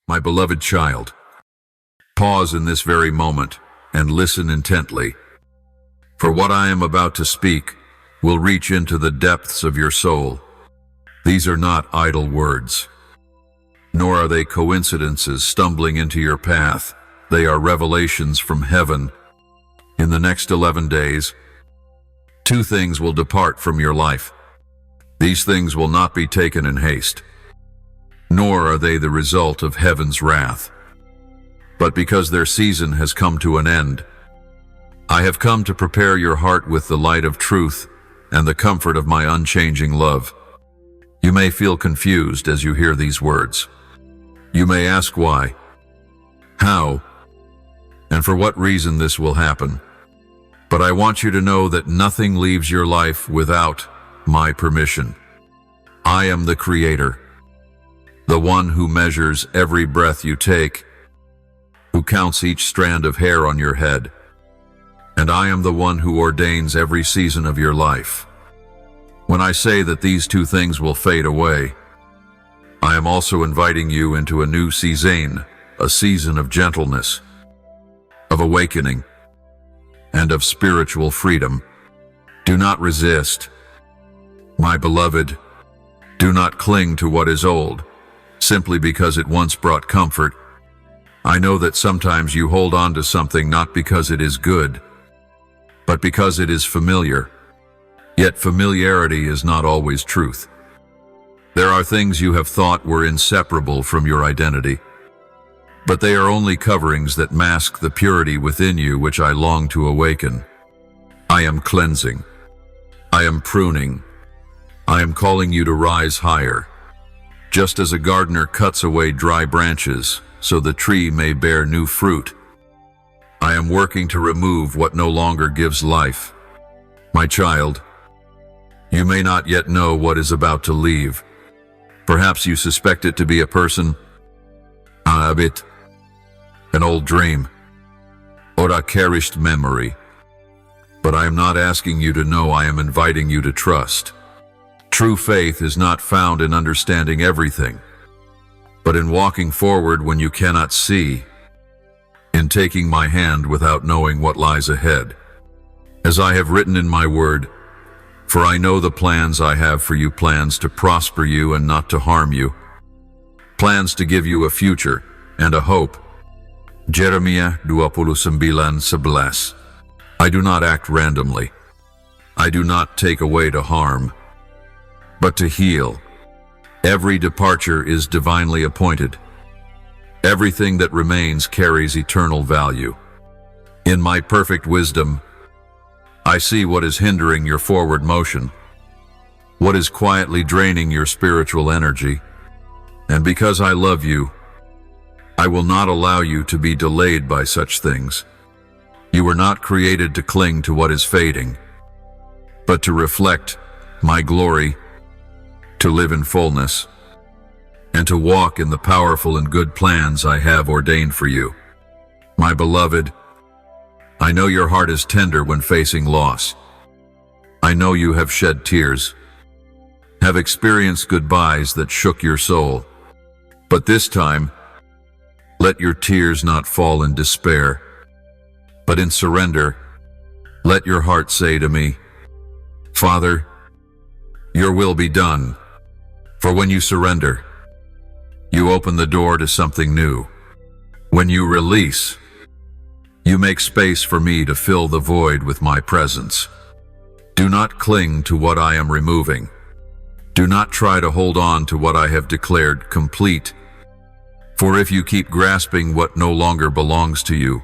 My beloved child, pause in this very moment and listen intently, for what I am about to speak will reach into the depths of your soul. These are not idle words, nor are they coincidences stumbling into your path. They are revelations from heaven. In the next 11 days, two things will depart from your life. These things will not be taken in haste, nor are they the result of heaven's wrath. But because their season has come to an end, I have come to prepare your heart with the light of truth and the comfort of my unchanging love. You may feel confused as you hear these words. You may ask why, how, and for what reason this will happen. But I want you to know that nothing leaves your life without my permission. I am the Creator, the one who measures every breath you take, who counts each strand of hair on your head, and I am the one who ordains every season of your life. When I say that these two things will fade away, I am also inviting you into a new season, a season of gentleness, of awakening, and of spiritual freedom. Do not resist. My beloved, do not cling to what is old, simply because it once brought comfort. I know that sometimes you hold on to something not because it is good, but because it is familiar. Yet familiarity is not always truth. There are things you have thought were inseparable from your identity, but they are only coverings that mask the purity within you which I long to awaken. I am cleansing. I am pruning. I am calling you to rise higher. Just as a gardener cuts away dry branches so the tree may bear new fruit, I am working to remove what no longer gives life. My child, you may not yet know what is about to leave. Perhaps you suspect it to be a person, a habit, an old dream, or a cherished memory. But I am not asking you to know, I am inviting you to trust. True faith is not found in understanding everything, but in walking forward when you cannot see, in taking my hand without knowing what lies ahead. As I have written in my word, for I know the plans I have for you, plans to prosper you and not to harm you, plans to give you a future and a hope. Jeremiah 29:11. I do not act randomly. I do not take away to harm, but to heal. Every departure is divinely appointed. Everything that remains carries eternal value. In my perfect wisdom, I see what is hindering your forward motion, what is quietly draining your spiritual energy, and because I love you, I will not allow you to be delayed by such things. You were not created to cling to what is fading, but to reflect my glory, to live in fullness, and to walk in the powerful and good plans I have ordained for you. My beloved, I know your heart is tender when facing loss. I know you have shed tears, have experienced goodbyes that shook your soul. But this time, let your tears not fall in despair, but in surrender. Let your heart say to me, Father, your will be done. For when you surrender, you open the door to something new. When you release, you make space for me to fill the void with my presence. Do not cling to what I am removing. Do not try to hold on to what I have declared complete. For if you keep grasping what no longer belongs to you,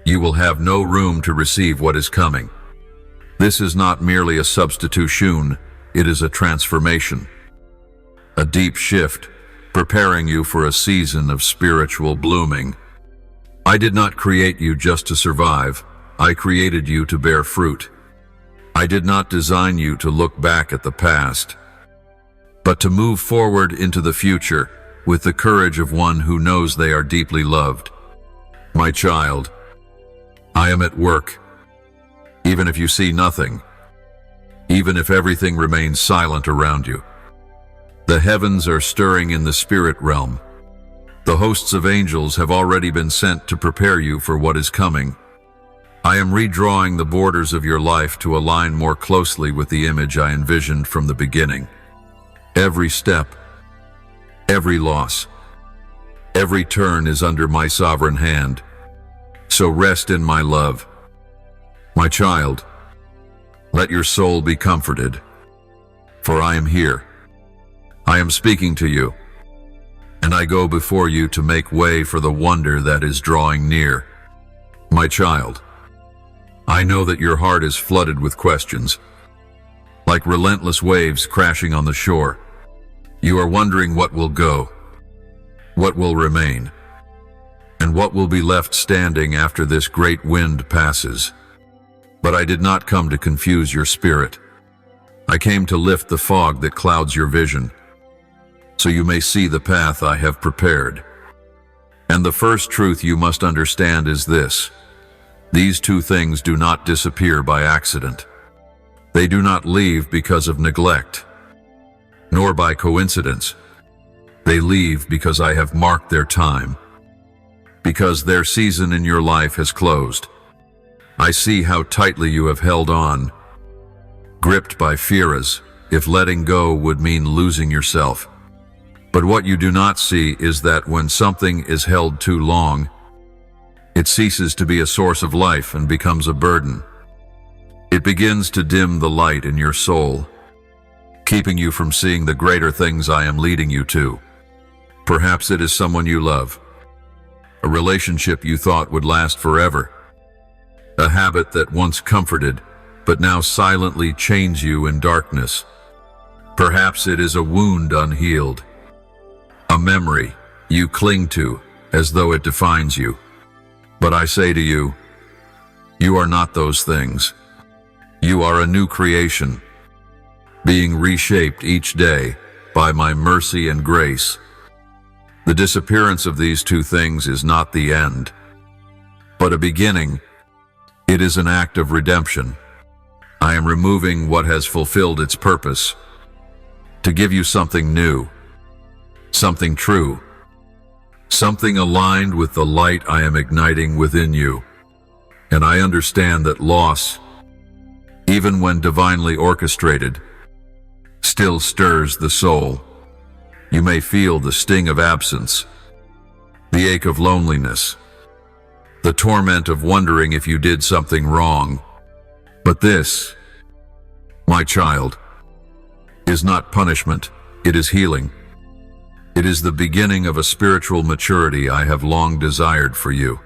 you will have no room to receive what is coming. This is not merely a substitution, it is a transformation, a deep shift, preparing you for a season of spiritual blooming. I did not create you just to survive. I created you to bear fruit. I did not design you to look back at the past, but to move forward into the future with the courage of one who knows they are deeply loved. My child, I am at work. Even if you see nothing, even if everything remains silent around you, the heavens are stirring in the spirit realm. The hosts of angels have already been sent to prepare you for what is coming. I am redrawing the borders of your life to align more closely with the image I envisioned from the beginning. Every step, every loss, every turn is under my sovereign hand. So rest in my love. My child, let your soul be comforted, for I am here. I am speaking to you, and I go before you to make way for the wonder that is drawing near. My child, I know that your heart is flooded with questions, like relentless waves crashing on the shore. You are wondering what will go, what will remain, and what will be left standing after this great wind passes. But I did not come to confuse your spirit. I came to lift the fog that clouds your vision, so you may see the path I have prepared. And the first truth you must understand is this: these two things do not disappear by accident. They do not leave because of neglect, nor by coincidence. They leave because I have marked their time, because their season in your life has closed. I see how tightly you have held on, gripped by fear as if letting go would mean losing yourself. But what you do not see is that when something is held too long, it ceases to be a source of life and becomes a burden. It begins to dim the light in your soul, keeping you from seeing the greater things I am leading you to. Perhaps it is someone you love, a relationship you thought would last forever, a habit that once comforted but now silently chains you in darkness. Perhaps it is a wound unhealed, a memory you cling to as though it defines you. But I say to you, you are not those things. You are a new creation, being reshaped each day by my mercy and grace. The disappearance of these two things is not the end, but a beginning. It is an act of redemption. I am removing what has fulfilled its purpose, to give you something new, something true, something aligned with the light I am igniting within you. And I understand that loss, even when divinely orchestrated, still stirs the soul. You may feel the sting of absence, the ache of loneliness, the torment of wondering if you did something wrong. But this, my child, is not punishment, it is healing. It is the beginning of a spiritual maturity I have long desired for you.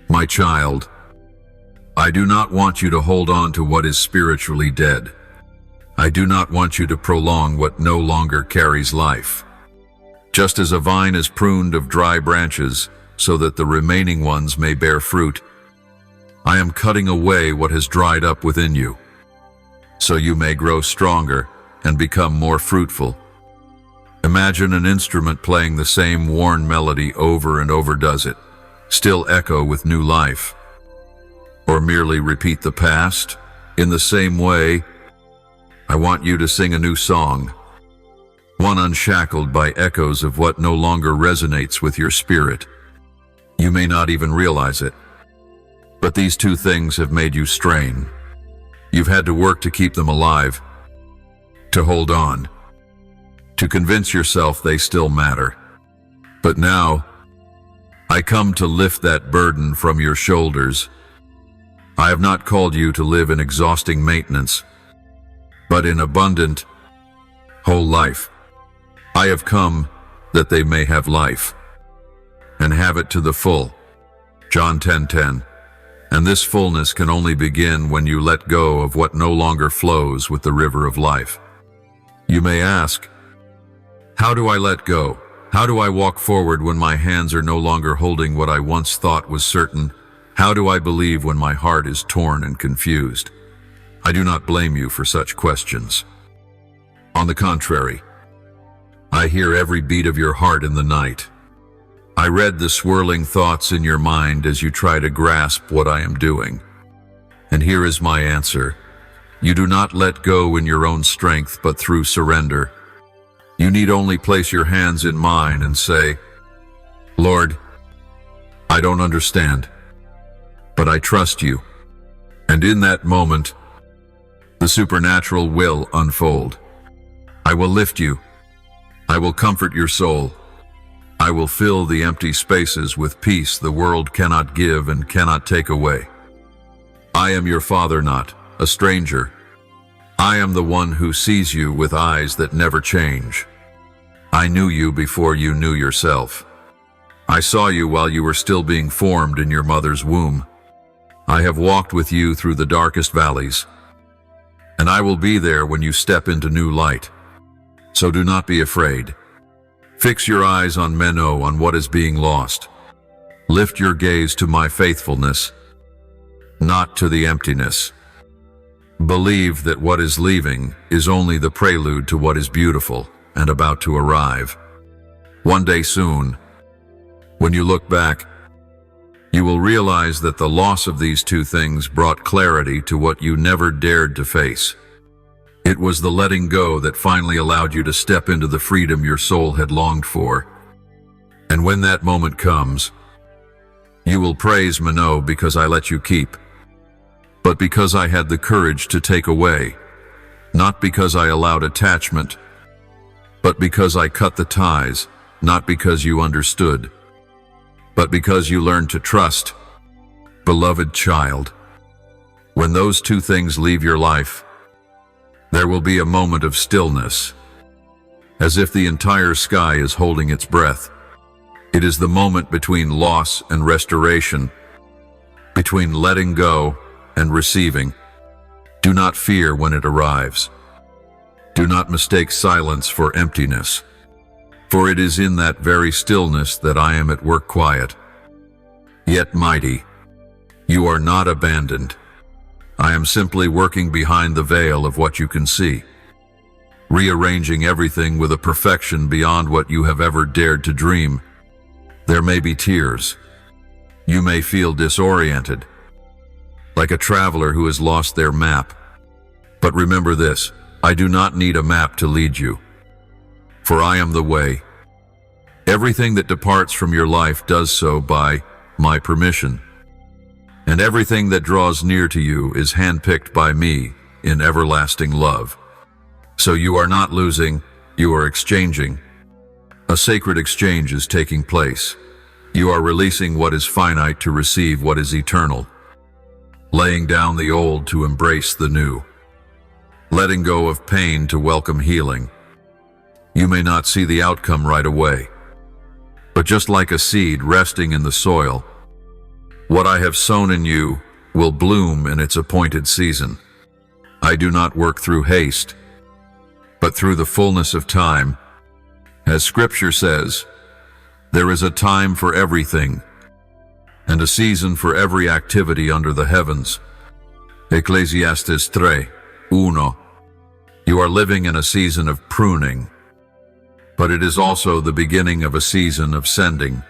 My child, I do not want you to hold on to what is spiritually dead. I do not want you to prolong what no longer carries life. Just as a vine is pruned of dry branches so that the remaining ones may bear fruit, I am cutting away what has dried up within you, so you may grow stronger and become more fruitful. Imagine an instrument playing the same worn melody over and over. Does it still echo with new life? Or merely repeat the past? In the same way, I want you to sing a new song, one unshackled by echoes of what no longer resonates with your spirit. You may not even realize it, but these two things have made you strain. You've had to work to keep them alive, to hold on, to convince yourself they still matter. But now, I come to lift that burden from your shoulders. I have not called you to live in exhausting maintenance, but in abundant, whole life. I have come that they may have life, and have it to the full. John 10:10. And this fullness can only begin when you let go of what no longer flows with the river of life. You may ask, how do I let go? How do I walk forward when my hands are no longer holding what I once thought was certain? How do I believe when my heart is torn and confused? I do not blame you for such questions. On the contrary, I hear every beat of your heart in the night. I read the swirling thoughts in your mind as you try to grasp what I am doing. And here is my answer. You do not let go in your own strength, but through surrender. You need only place your hands in mine and say, Lord, I don't understand, but I trust you. And in that moment, the supernatural will unfold. I will lift you. I will comfort your soul. I will fill the empty spaces with peace the world cannot give and cannot take away. I am your Father, not a stranger. I am the one who sees you with eyes that never change. I knew you before you knew yourself. I saw you while you were still being formed in your mother's womb. I have walked with you through the darkest valleys, and I will be there when you step into new light. So do not be afraid. Fix your eyes on Meno, on what is being lost. Lift your gaze to my faithfulness, not to the emptiness. Believe that what is leaving is only the prelude to what is beautiful and about to arrive. One day soon, when you look back, you will realize that the loss of these two things brought clarity to what you never dared to face. It was the letting go that finally allowed you to step into the freedom your soul had longed for. And when that moment comes, you will praise Meno because I let you keep, but because I had the courage to take away, not because I allowed attachment, but because I cut the ties, not because you understood, but because you learned to trust. Beloved child, when those two things leave your life, there will be a moment of stillness, as if the entire sky is holding its breath. It is the moment between loss and restoration, between letting go and receiving. Do not fear when it arrives. Do not mistake silence for emptiness, for it is in that very stillness that I am at work, quiet, yet mighty. You are not abandoned. I am simply working behind the veil of what you can see, rearranging everything with a perfection beyond what you have ever dared to dream. There may be tears. You may feel disoriented, like a traveler who has lost their map. But remember this, I do not need a map to lead you, for I am the way. Everything that departs from your life does so by my permission, and everything that draws near to you is handpicked by me in everlasting love. So you are not losing, you are exchanging. A sacred exchange is taking place. You are releasing what is finite to receive what is eternal, laying down the old to embrace the new, letting go of pain to welcome healing. You may not see the outcome right away, but just like a seed resting in the soil, what I have sown in you will bloom in its appointed season. I do not work through haste, but through the fullness of time. As Scripture says, there is a time for everything, and a season for every activity under the heavens. Ecclesiastes 3:1. You are living in a season of pruning, but it is also the beginning of a season of sending.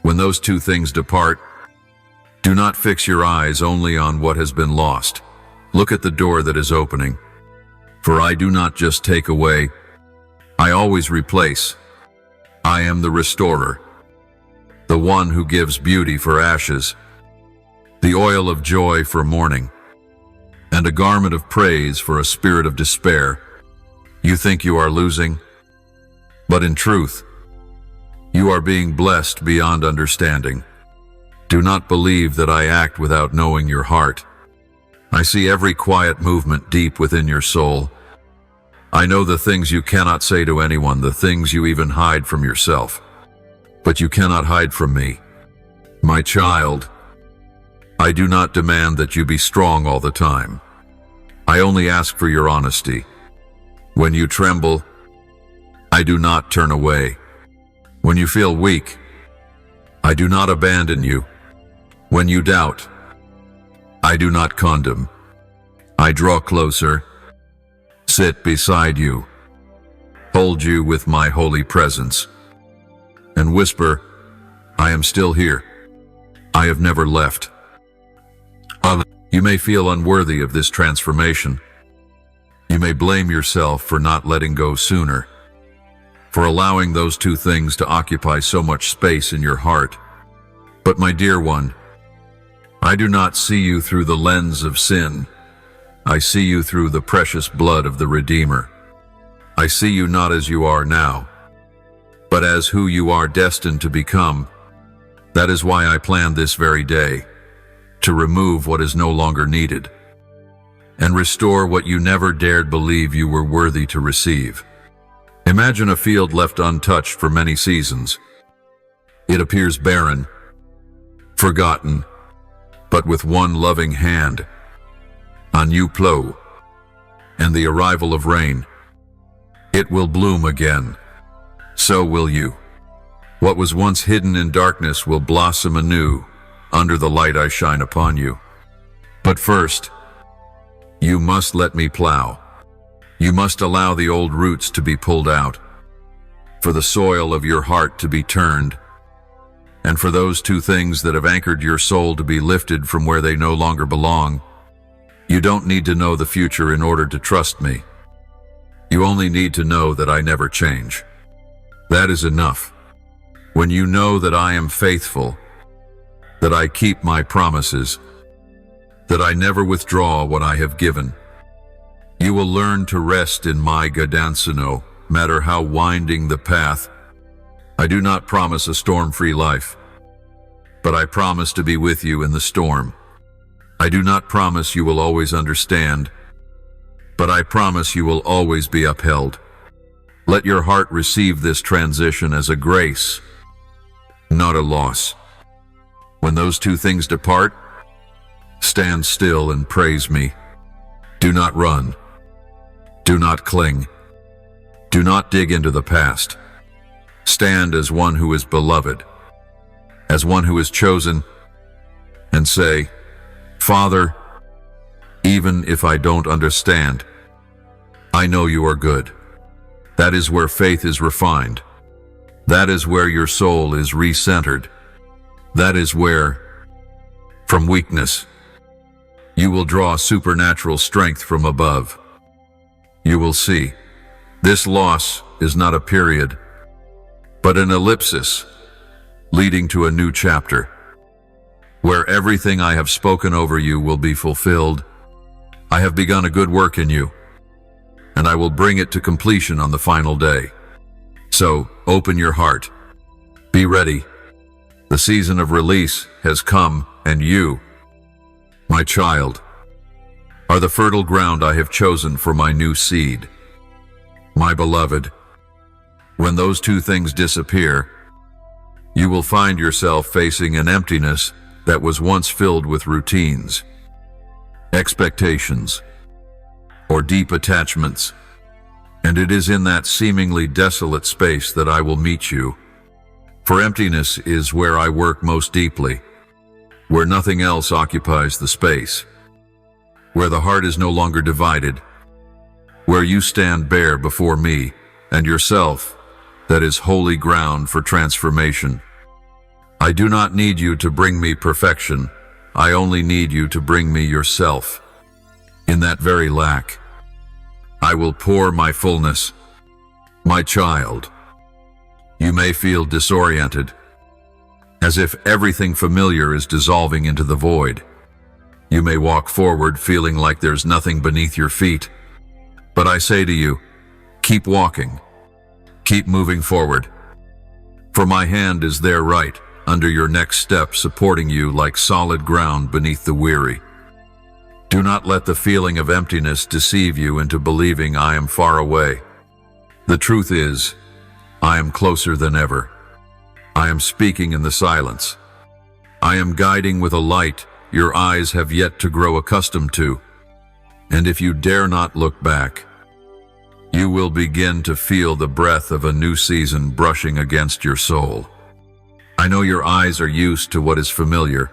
When those two things depart, do not fix your eyes only on what has been lost. Look at the door that is opening. For I do not just take away, I always replace. I am the restorer, the one who gives beauty for ashes, the oil of joy for mourning, and a garment of praise for a spirit of despair. You think you are losing, but in truth, you are being blessed beyond understanding. Do not believe that I act without knowing your heart. I see every quiet movement deep within your soul. I know the things you cannot say to anyone, the things you even hide from yourself. But you cannot hide from me. My child, I do not demand that you be strong all the time. I only ask for your honesty. When you tremble, I do not turn away. When you feel weak, I do not abandon you. When you doubt, I do not condemn. I draw closer, sit beside you, hold you with my holy presence, and whisper, I am still here. I have never left. You may feel unworthy of this transformation. You may blame yourself for not letting go sooner. for allowing those two things to occupy so much space in your heart. But my dear one, I do not see you through the lens of sin. I see you through the precious blood of the Redeemer. I see you not as you are now, but as who you are destined to become. That is why I planned this very day, to remove what is no longer needed, and restore what you never dared believe you were worthy to receive. Imagine a field left untouched for many seasons. It appears barren, forgotten, but with one loving hand, a new plow, and the arrival of rain, it will bloom again. So will you. What was once hidden in darkness will blossom anew under the light I shine upon you. But first, you must let me plow. You must allow the old roots to be pulled out, for the soil of your heart to be turned, and for those two things that have anchored your soul to be lifted from where they no longer belong. You don't need to know the future in order to trust me. You only need to know that I never change. That is enough. When you know that I am faithful, that I keep my promises, that I never withdraw what I have given, you will learn to rest in my guidance, no matter how winding the path. I do not promise a storm-free life, but I promise to be with you in the storm. I do not promise you will always understand, but I promise you will always be upheld. Let your heart receive this transition as a grace, not a loss. When those two things depart, stand still and praise me. Do not run. Do not cling. Do not dig into the past. Stand as one who is beloved, as one who is chosen, and say, Father, even if I don't understand, I know you are good. That is where faith is refined. That is where your soul is recentered. That is where, from weakness, you will draw supernatural strength from above. You will see, this loss is not a period, but an ellipsis leading to a new chapter, where everything I have spoken over you will be fulfilled. I have begun a good work in you, and I will bring it to completion on the final day. So, open your heart. Be ready. The season of release has come, and you, my child, are the fertile ground I have chosen for my new seed. My beloved, when those two things disappear, you will find yourself facing an emptiness that was once filled with routines, expectations, or deep attachments. And it is in that seemingly desolate space that I will meet you. For emptiness is where I work most deeply, where nothing else occupies the space, where the heart is no longer divided, where you stand bare before me and yourself, that is holy ground for transformation. I do not need you to bring me perfection. I only need you to bring me yourself. In that very lack, I will pour my fullness. My child, you may feel disoriented, as if everything familiar is dissolving into the void. You may walk forward feeling like there's nothing beneath your feet. But I say to you, keep walking. Keep moving forward. For my hand is there right under your next step, supporting you like solid ground beneath the weary. Do not let the feeling of emptiness deceive you into believing I am far away. The truth is, I am closer than ever. I am speaking in the silence. I am guiding with a light your eyes have yet to grow accustomed to. And if you dare not look back, you will begin to feel the breath of a new season brushing against your soul. I know your eyes are used to what is familiar.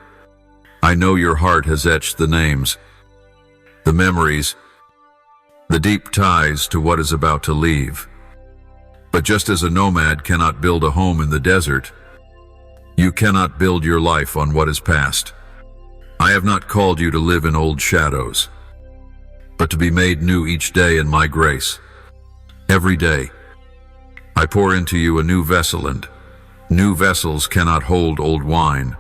I know your heart has etched the names, the memories, the deep ties to what is about to leave. But just as a nomad cannot build a home in the desert, you cannot build your life on what is past. I have not called you to live in old shadows, but to be made new each day in my grace. Every day, I pour into you a new vessel, and new vessels cannot hold old wine.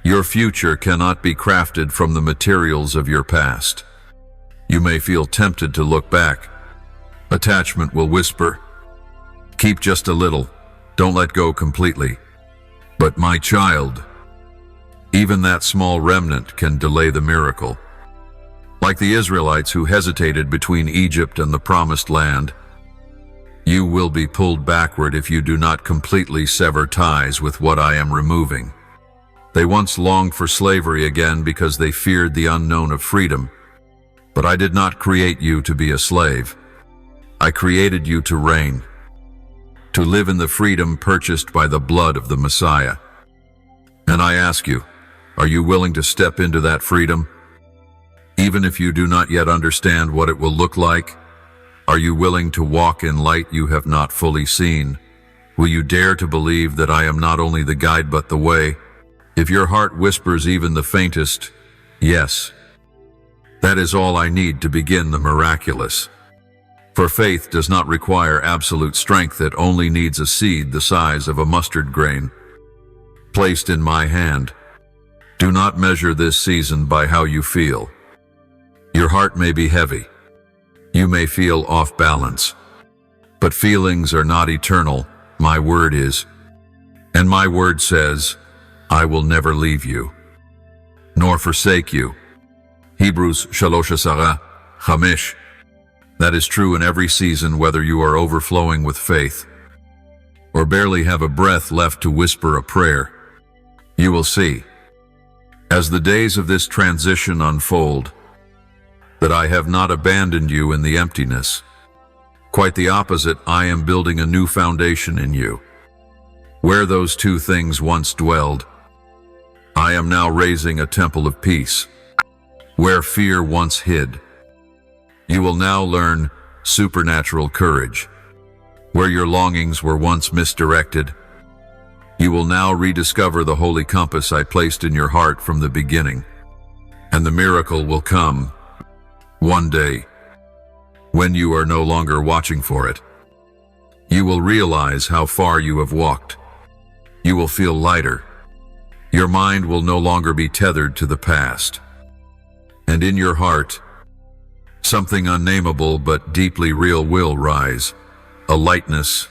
Your future cannot be crafted from the materials of your past. You may feel tempted to look back. Attachment will whisper, "Keep just a little, don't let go completely." But my child, even that small remnant can delay the miracle. Like the Israelites who hesitated between Egypt and the Promised Land, you will be pulled backward if you do not completely sever ties with what I am removing. They once longed for slavery again because they feared the unknown of freedom. But I did not create you to be a slave. I created you to reign, to live in the freedom purchased by the blood of the Messiah. And I ask you, are you willing to step into that freedom? Even if you do not yet understand what it will look like, are you willing to walk in light you have not fully seen? Will you dare to believe that I am not only the guide but the way? If your heart whispers even the faintest, yes, that is all I need to begin the miraculous. For faith does not require absolute strength, it only needs a seed the size of a mustard grain, placed in my hand. Do not measure this season by how you feel. Your heart may be heavy. You may feel off balance. But feelings are not eternal, my word is. And my word says, I will never leave you, nor forsake you. Hebrews 3:5. That is true in every season, whether you are overflowing with faith or barely have a breath left to whisper a prayer. You will see, as the days of this transition unfold, that I have not abandoned you in the emptiness. Quite the opposite, I am building a new foundation in you. Where those two things once dwelled, I am now raising a temple of peace. Where fear once hid, you will now learn supernatural courage. Where your longings were once misdirected, you will now rediscover the holy compass I placed in your heart from the beginning. And the miracle will come one day when you are no longer watching for it. You will realize how far you have walked. You will feel lighter. Your mind will no longer be tethered to the past. And in your heart, something unnameable but deeply real will rise. A lightness,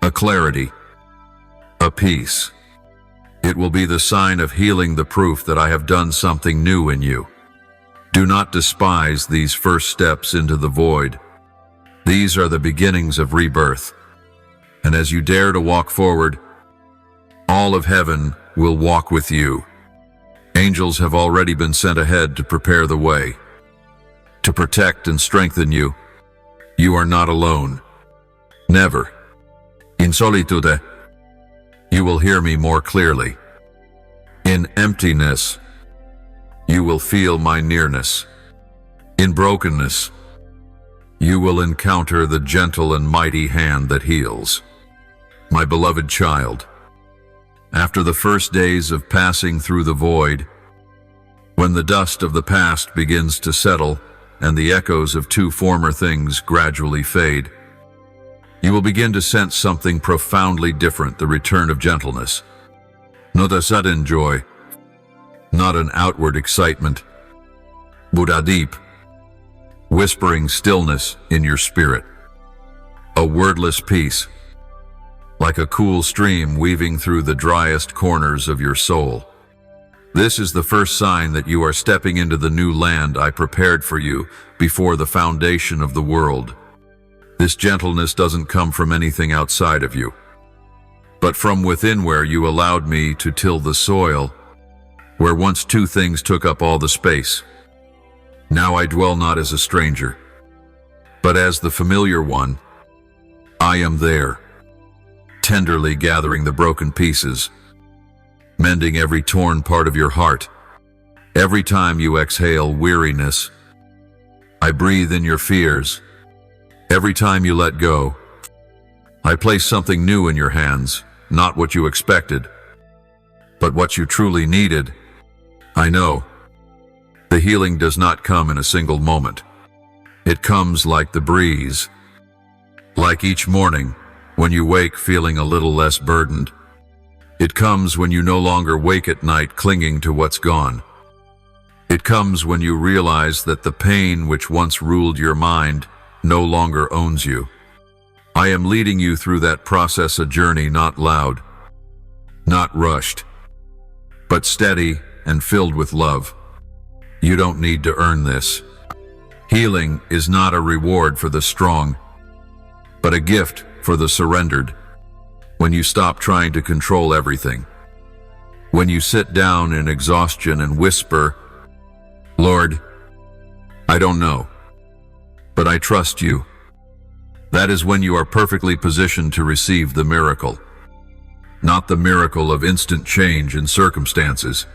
a clarity, a peace. It will be the sign of healing, the proof that I have done something new in you. Do not despise these first steps into the void. These are the beginnings of rebirth. And as you dare to walk forward, all of heaven will walk with you. Angels have already been sent ahead to prepare the way, to protect and strengthen you. You are not alone. Never. In solitude, you will hear me more clearly. In emptiness, you will feel my nearness. In brokenness, you will encounter the gentle and mighty hand that heals. My beloved child, after the first days of passing through the void, when the dust of the past begins to settle and the echoes of two former things gradually fade, you will begin to sense something profoundly different, the return of gentleness. Not a sudden joy, not an outward excitement, but a deep, whispering stillness in your spirit. A wordless peace, like a cool stream weaving through the driest corners of your soul. This is the first sign that you are stepping into the new land I prepared for you before the foundation of the world. This gentleness doesn't come from anything outside of you, but from within, where you allowed me to till the soil, where once two things took up all the space. Now I dwell not as a stranger, but as the familiar one. I am there, tenderly gathering the broken pieces, mending every torn part of your heart. Every time you exhale weariness, I breathe in your fears. Every time you let go, I place something new in your hands, not what you expected, but what you truly needed. I know. The healing does not come in a single moment. It comes like the breeze, like each morning, when you wake feeling a little less burdened. It comes when you no longer wake at night clinging to what's gone. It comes when you realize that the pain which once ruled your mind no longer owns you. I am leading you through that process, a journey not loud, not rushed, but steady and filled with love. You don't need to earn this. Healing is not a reward for the strong, but a gift for the surrendered. When you stop trying to control everything, when you sit down in exhaustion and whisper, "Lord, I don't know, but I trust you," that is when you are perfectly positioned to receive the miracle. Not the miracle of instant change in circumstances,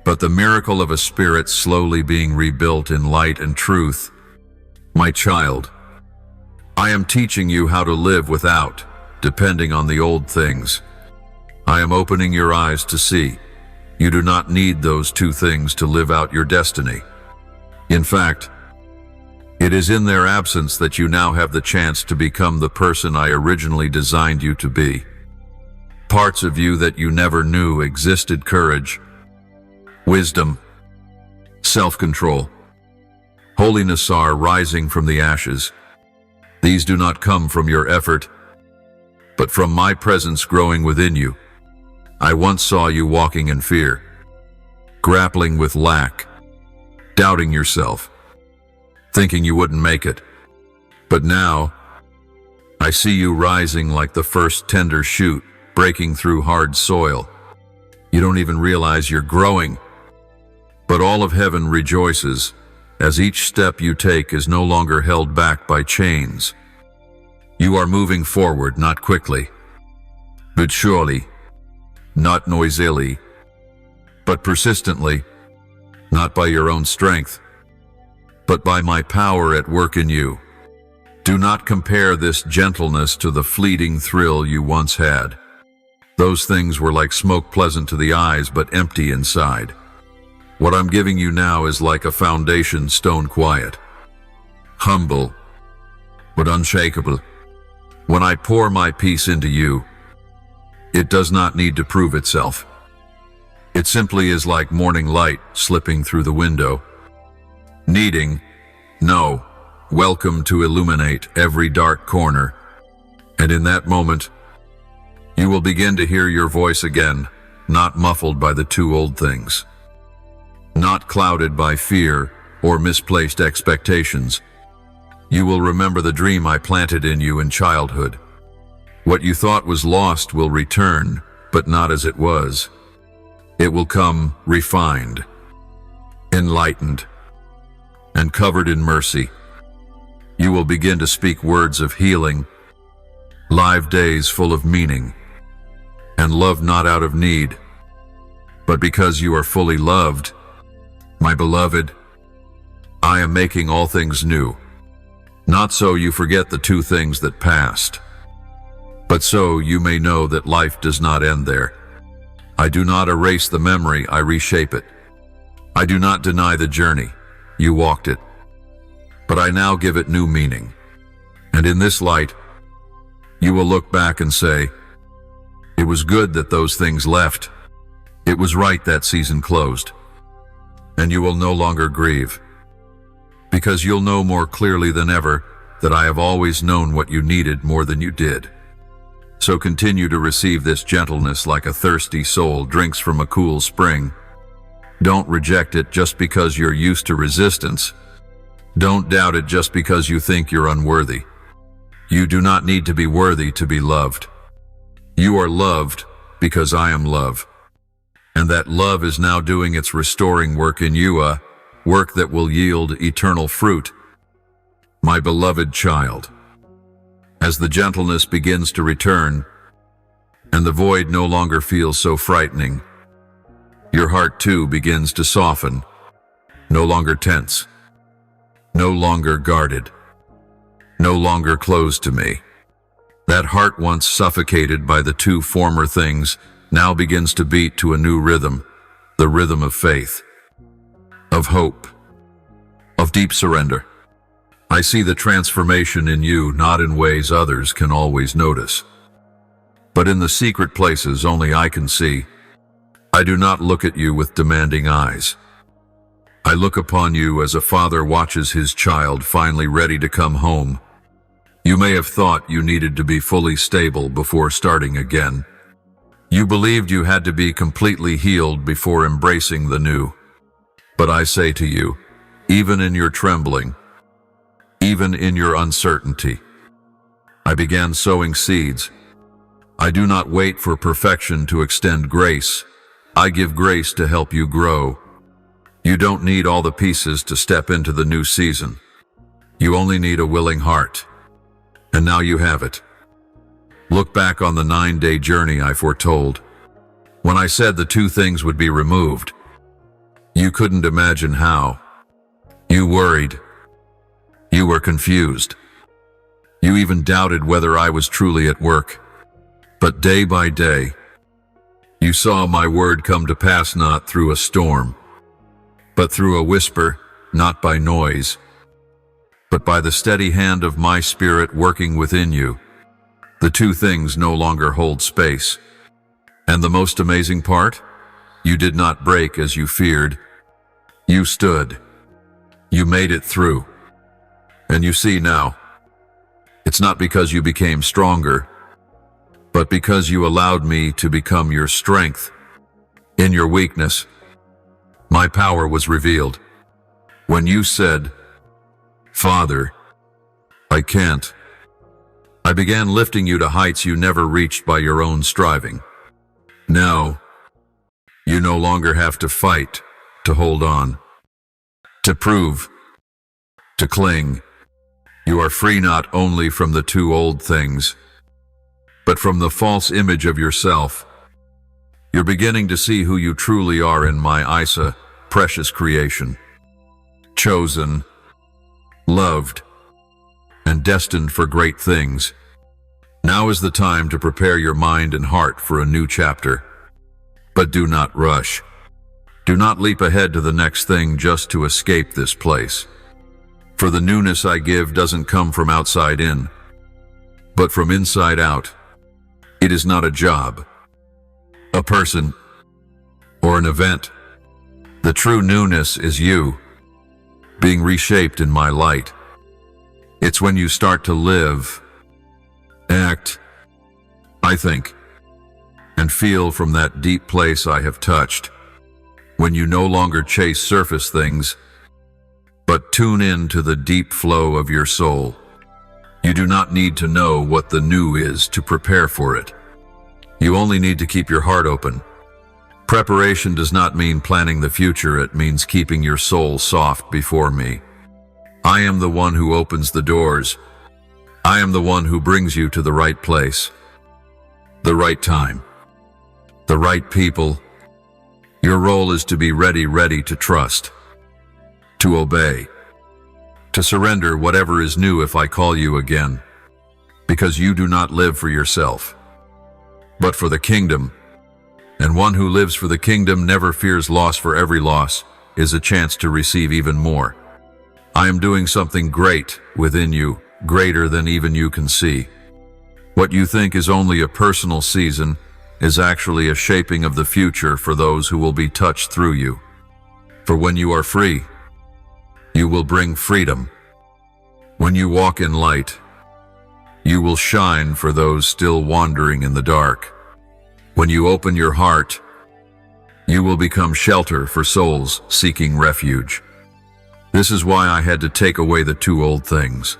but the miracle of a spirit slowly being rebuilt in light and truth. My child, I am teaching you how to live without depending on the old things. I am opening your eyes to see you do not need those two things to live out your destiny. In fact, it is in their absence that you now have the chance to become the person I originally designed you to be. Parts of you that you never knew existed: courage, wisdom, self-control, holiness are rising from the ashes. These do not come from your effort, but from my presence growing within you. I once saw you walking in fear, grappling with lack, doubting yourself, thinking you wouldn't make it. But now, I see you rising like the first tender shoot, breaking through hard soil. You don't even realize you're growing, but all of heaven rejoices as each step you take is no longer held back by chains. You are moving forward, not quickly, but surely, not noisily, but persistently, not by your own strength, but by my power at work in you. Do not compare this gentleness to the fleeting thrill you once had. Those things were like smoke, pleasant to the eyes, but empty inside. What I'm giving you now is like a foundation stone, quiet, humble, but unshakable. When I pour my peace into you, it does not need to prove itself. It simply is like morning light slipping through the window, needing no welcome to illuminate every dark corner. And in that moment, you will begin to hear your voice again, not muffled by the two old things, not clouded by fear or misplaced expectations. You will remember the dream I planted in you in childhood. What you thought was lost will return, but not as it was. It will come refined, enlightened, and covered in mercy. You will begin to speak words of healing, live days full of meaning, and love not out of need, but because you are fully loved. My beloved, I am making all things new. Not so you forget the two things that passed, but so you may know that life does not end there. I do not erase the memory, I reshape it. I do not deny the journey, you walked it, but I now give it new meaning. And in this light, you will look back and say, it was good that those things left. It was right that season closed. And you will no longer grieve, because you'll know more clearly than ever that I have always known what you needed more than you did. So continue to receive this gentleness like a thirsty soul drinks from a cool spring. Don't reject it just because you're used to resistance. Don't doubt it just because you think you're unworthy. You do not need to be worthy to be loved. You are loved because I am love. And that love is now doing its restoring work in you, a work that will yield eternal fruit. My beloved child, as the gentleness begins to return, and the void no longer feels so frightening, your heart too begins to soften, no longer tense, no longer guarded, no longer closed to me. That heart once suffocated by the two former things now begins to beat to a new rhythm, the rhythm of faith, of hope, of deep surrender. I see the transformation in you not in ways others can always notice, but in the secret places only I can see. I do not look at you with demanding eyes. I look upon you as a father watches his child finally ready to come home. You may have thought you needed to be fully stable before starting again. You believed you had to be completely healed before embracing the new. But I say to you, even in your trembling, even in your uncertainty, I began sowing seeds. I do not wait for perfection to extend grace. I give grace to help you grow. You don't need all the pieces to step into the new season. You only need a willing heart. And now you have it. Look back on the 9-day journey I foretold. When I said the two things would be removed, you couldn't imagine how. You worried. You were confused. You even doubted whether I was truly at work. But day by day, you saw my word come to pass, not through a storm, but through a whisper, not by noise, but by the steady hand of my spirit working within you. The two things no longer hold space. And the most amazing part? You did not break as you feared. You stood. You made it through. And you see now, it's not because you became stronger, but because you allowed me to become your strength. In your weakness, my power was revealed. When you said, "Father, I can't," I began lifting you to heights you never reached by your own striving. Now, you no longer have to fight, to hold on, to prove, to cling. You are free not only from the two old things, but from the false image of yourself. You're beginning to see who you truly are in my Isa, precious creation. Chosen, loved, and destined for great things. Now is the time to prepare your mind and heart for a new chapter. But do not rush. Do not leap ahead to the next thing just to escape this place. For the newness I give doesn't come from outside in, but from inside out. It is not a job, a person, or an event. The true newness is you, being reshaped in my light. It's when you start to live, act, I think, and feel from that deep place I have touched. When you no longer chase surface things, but tune in to the deep flow of your soul. You do not need to know what the new is to prepare for it. You only need to keep your heart open. Preparation does not mean planning the future, it means keeping your soul soft before me. I am the one who opens the doors. I am the one who brings you to the right place, the right time, the right people. Your role is to be ready to trust, to obey, to surrender whatever is new if I call you again, because you do not live for yourself, but for the kingdom. And one who lives for the kingdom never fears loss, for every loss is a chance to receive even more. I am doing something great within you, greater than even you can see. What you think is only a personal season is actually a shaping of the future for those who will be touched through you. For when you are free, you will bring freedom. When you walk in light, you will shine for those still wandering in the dark. When you open your heart, you will become shelter for souls seeking refuge. This is why I had to take away the two old things,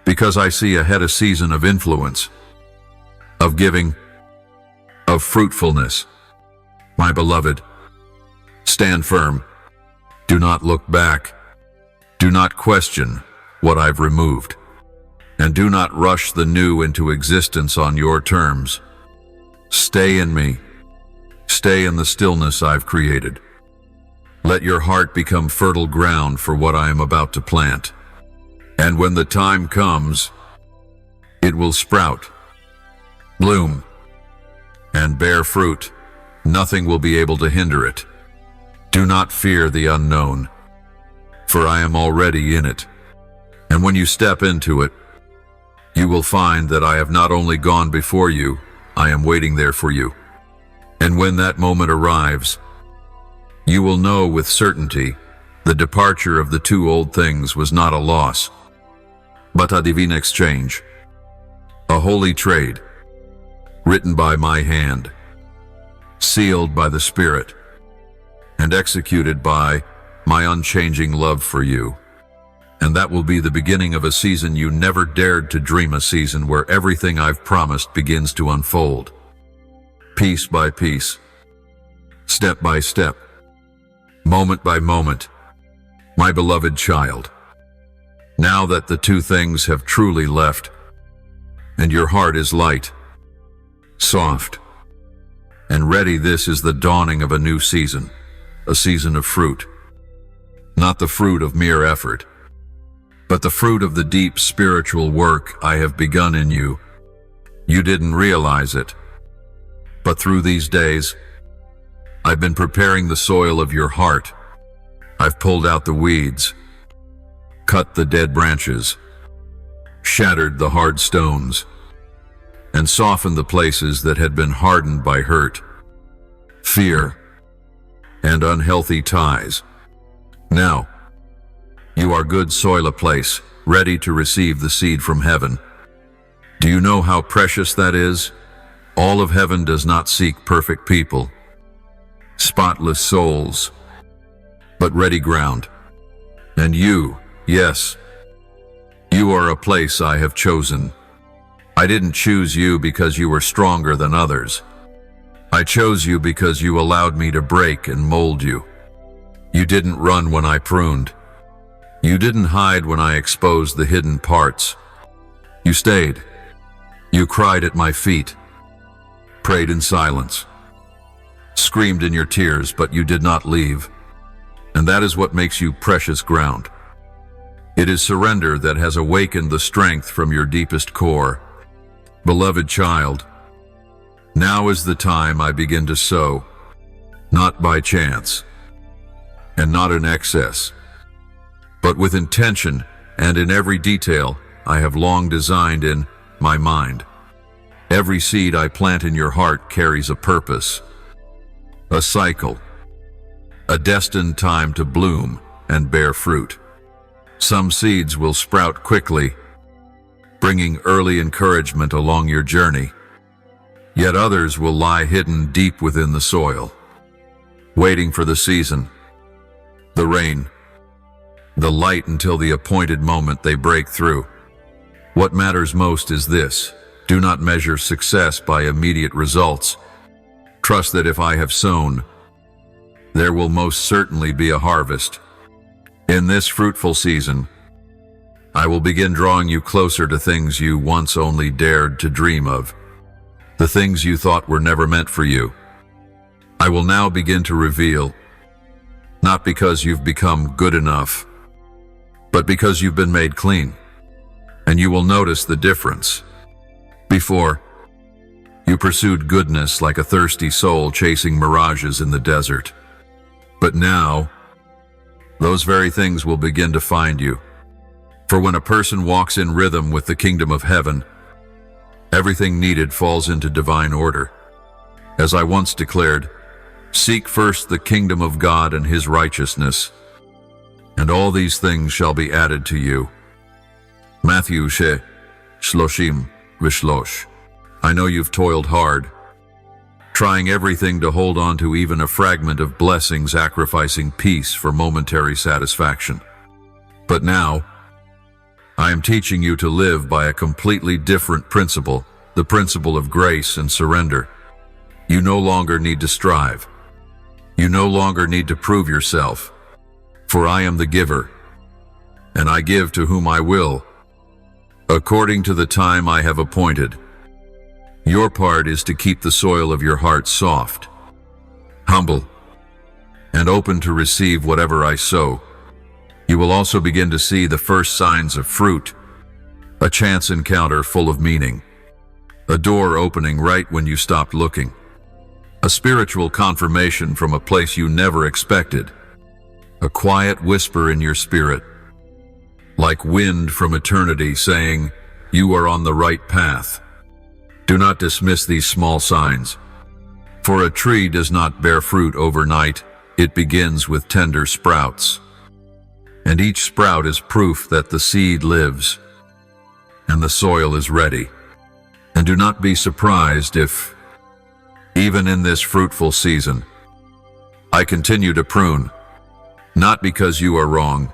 because I see ahead a season of influence, of giving, of fruitfulness. My beloved, stand firm. Do not look back. Do not question what I've removed. And do not rush the new into existence on your terms. Stay in me. Stay in the stillness I've created. Let your heart become fertile ground for what I am about to plant. And when the time comes, it will sprout, bloom, and bear fruit. Nothing will be able to hinder it. Do not fear the unknown, for I am already in it. And when you step into it, you will find that I have not only gone before you, I am waiting there for you. And when that moment arrives, you will know with certainty the departure of the two old things was not a loss, but a divine exchange, a holy trade, written by my hand, sealed by the Spirit, and executed by my unchanging love for you. And that will be the beginning of a season you never dared to dream, a season where everything I've promised begins to unfold, piece by piece, step by step, moment by moment, my beloved child. Now that the two things have truly left, and your heart is light, soft, and ready, this is the dawning of a new season, a season of fruit, not the fruit of mere effort, but the fruit of the deep spiritual work I have begun in you. You didn't realize it, but through these days, I've been preparing the soil of your heart. I've pulled out the weeds, cut the dead branches, shattered the hard stones, and softened the places that had been hardened by hurt, fear, and unhealthy ties. Now, you are good soil, a place ready to receive the seed from heaven. Do you know how precious that is? All of heaven does not seek perfect people, spotless souls, but ready ground. And you, yes, you are a place I have chosen. I didn't choose you because you were stronger than others. I chose you because you allowed me to break and mold you. You didn't run when I pruned. You didn't hide when I exposed the hidden parts. You stayed. You cried at my feet, prayed in silence, screamed in your tears, but you did not leave. And that is what makes you precious ground. It is surrender that has awakened the strength from your deepest core. Beloved child, now is the time I begin to sow, not by chance, and not in excess, but with intention and in every detail I have long designed in my mind. Every seed I plant in your heart carries a purpose, a cycle, a destined time to bloom and bear fruit. Some seeds will sprout quickly, bringing early encouragement along your journey. Yet others will lie hidden deep within the soil, waiting for the season, the rain, the light until the appointed moment they break through. What matters most is this: do not measure success by immediate results. Trust that if I have sown, there will most certainly be a harvest. In this fruitful season, I will begin drawing you closer to things you once only dared to dream of, the things you thought were never meant for you. I will now begin to reveal, not because you've become good enough, but because you've been made clean, and you will notice the difference. Before, you pursued goodness like a thirsty soul chasing mirages in the desert. But now, those very things will begin to find you. For when a person walks in rhythm with the kingdom of heaven, everything needed falls into divine order. As I once declared, seek first the kingdom of God and his righteousness, and all these things shall be added to you. Matthew 6:33. I know you've toiled hard, trying everything to hold on to even a fragment of blessing, sacrificing peace for momentary satisfaction. But now, I am teaching you to live by a completely different principle, the principle of grace and surrender. You no longer need to strive. You no longer need to prove yourself, for I am the giver, and I give to whom I will, according to the time I have appointed. Your part is to keep the soil of your heart soft, humble, and open to receive whatever I sow. You will also begin to see the first signs of fruit, a chance encounter full of meaning, a door opening right when you stopped looking, a spiritual confirmation from a place you never expected, a quiet whisper in your spirit, like wind from eternity saying, "You are on the right path." Do not dismiss these small signs. For a tree does not bear fruit overnight, it begins with tender sprouts. And each sprout is proof that the seed lives, and the soil is ready. And do not be surprised if, even in this fruitful season, I continue to prune, not because you are wrong,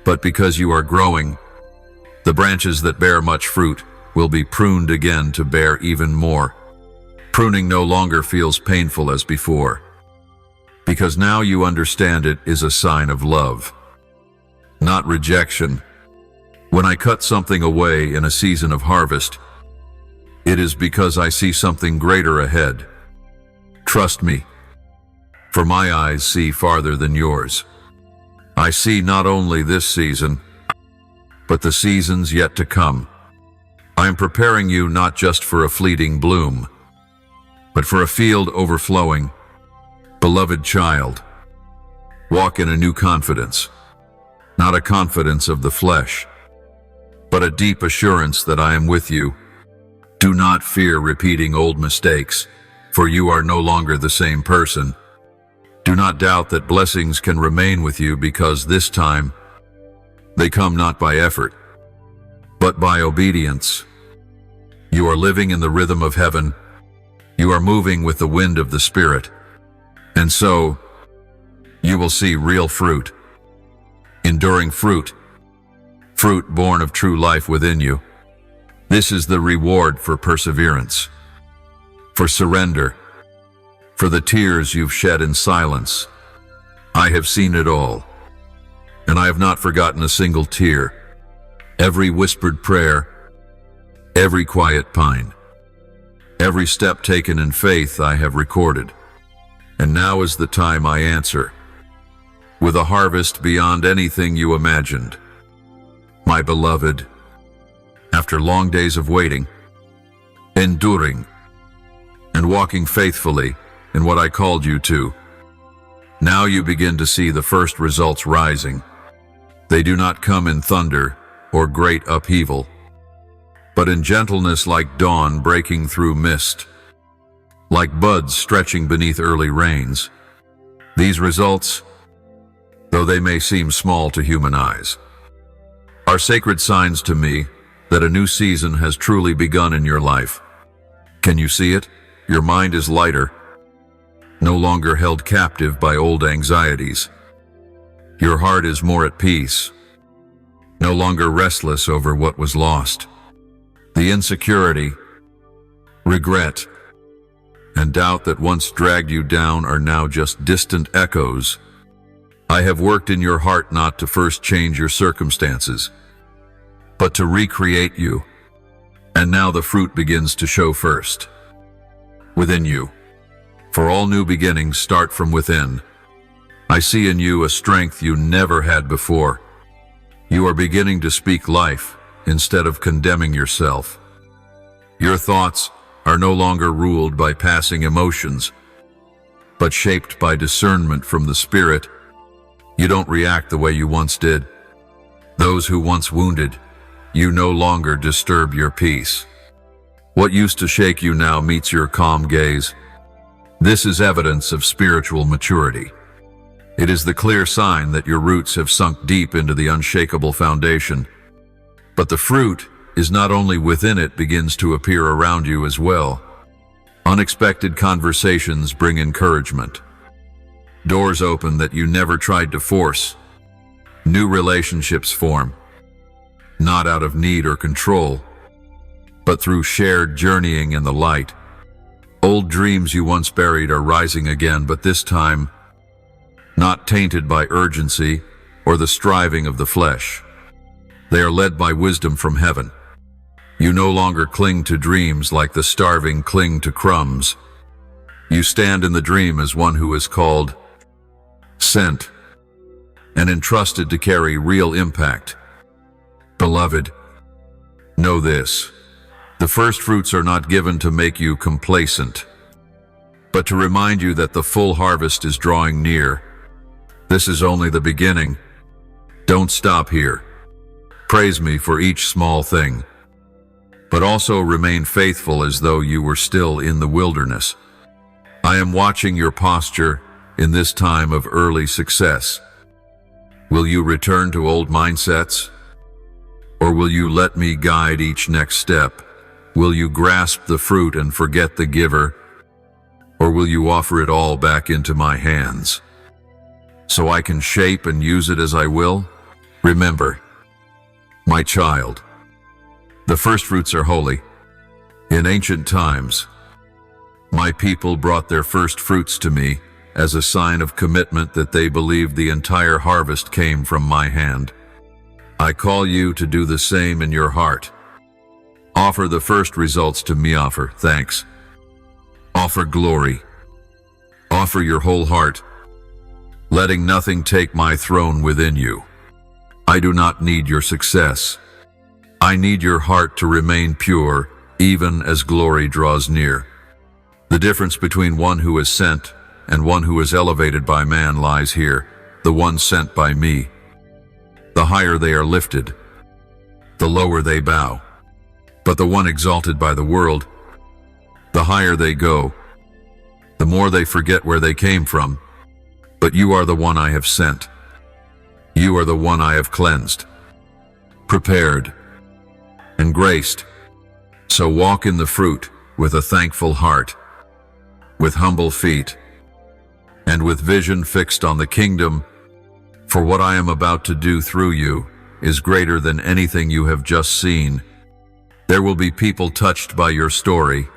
but because you are growing. The branches that bear much fruit will be pruned again to bear even more. Pruning no longer feels painful as before, because now you understand it is a sign of love, not rejection. When I cut something away in a season of harvest, it is because I see something greater ahead. Trust me, for my eyes see farther than yours. I see not only this season, but the seasons yet to come. I am preparing you not just for a fleeting bloom, but for a field overflowing. Beloved child, walk in a new confidence, not a confidence of the flesh, but a deep assurance that I am with you. Do not fear repeating old mistakes, for you are no longer the same person. Do not doubt that blessings can remain with you, because this time they come not by effort, but by obedience. You are living in the rhythm of heaven. You are moving with the wind of the Spirit. And so, you will see real fruit, enduring fruit, fruit born of true life within you. This is the reward for perseverance, for surrender, for the tears you've shed in silence. I have seen it all, and I have not forgotten a single tear, every whispered prayer, every quiet pine, every step taken in faith I have recorded. And now is the time I answer, with a harvest beyond anything you imagined. My beloved, after long days of waiting, enduring, and walking faithfully in what I called you to, now you begin to see the first results rising. They do not come in thunder or great upheaval, but in gentleness like dawn breaking through mist, like buds stretching beneath early rains. These results, though they may seem small to human eyes, are sacred signs to me that a new season has truly begun in your life. Can you see it? Your mind is lighter, no longer held captive by old anxieties. Your heart is more at peace, no longer restless over what was lost. The insecurity, regret, and doubt that once dragged you down are now just distant echoes. I have worked in your heart not to first change your circumstances, but to recreate you. And now the fruit begins to show first, within you. For all new beginnings start from within. I see in you a strength you never had before. You are beginning to speak life instead of condemning yourself. Your thoughts are no longer ruled by passing emotions, but shaped by discernment from the Spirit. You don't react the way you once did. Those who once wounded you no longer disturb your peace. What used to shake you now meets your calm gaze. This is evidence of spiritual maturity. It is the clear sign that your roots have sunk deep into the unshakable foundation. But the fruit is not only within it begins to appear around you as well. Unexpected conversations bring encouragement. Doors open that you never tried to force. New relationships form, not out of need or control, but through shared journeying in the light. Old dreams you once buried are rising again, but this time, not tainted by urgency or the striving of the flesh. They are led by wisdom from heaven. You no longer cling to dreams like the starving cling to crumbs. You stand in the dream as one who is called, sent, and entrusted to carry real impact. Beloved, know this: the first fruits are not given to make you complacent, but to remind you that the full harvest is drawing near. This is only the beginning. Don't stop here. Praise me for each small thing, but also remain faithful as though you were still in the wilderness. I am watching your posture in this time of early success. Will you return to old mindsets? Or will you let me guide each next step? Will you grasp the fruit and forget the giver? Or will you offer it all back into my hands, so I can shape and use it as I will? Remember, my child, the first fruits are holy. In ancient times, my people brought their first fruits to me as a sign of commitment that they believed the entire harvest came from my hand. I call you to do the same in your heart. Offer the first results to me. Offer thanks. Offer glory. Offer your whole heart, letting nothing take my throne within you. I do not need your success. I need your heart to remain pure, even as glory draws near. The difference between one who is sent and one who is elevated by man lies here, the one sent by me. The higher they are lifted, the lower they bow. But the one exalted by the world, the higher they go, the more they forget where they came from. But you are the one I have sent. You are the one I have cleansed, prepared, and graced. So walk in the fruit with a thankful heart, with humble feet, and with vision fixed on the kingdom, for what I am about to do through you is greater than anything you have just seen. There will be people touched by your story.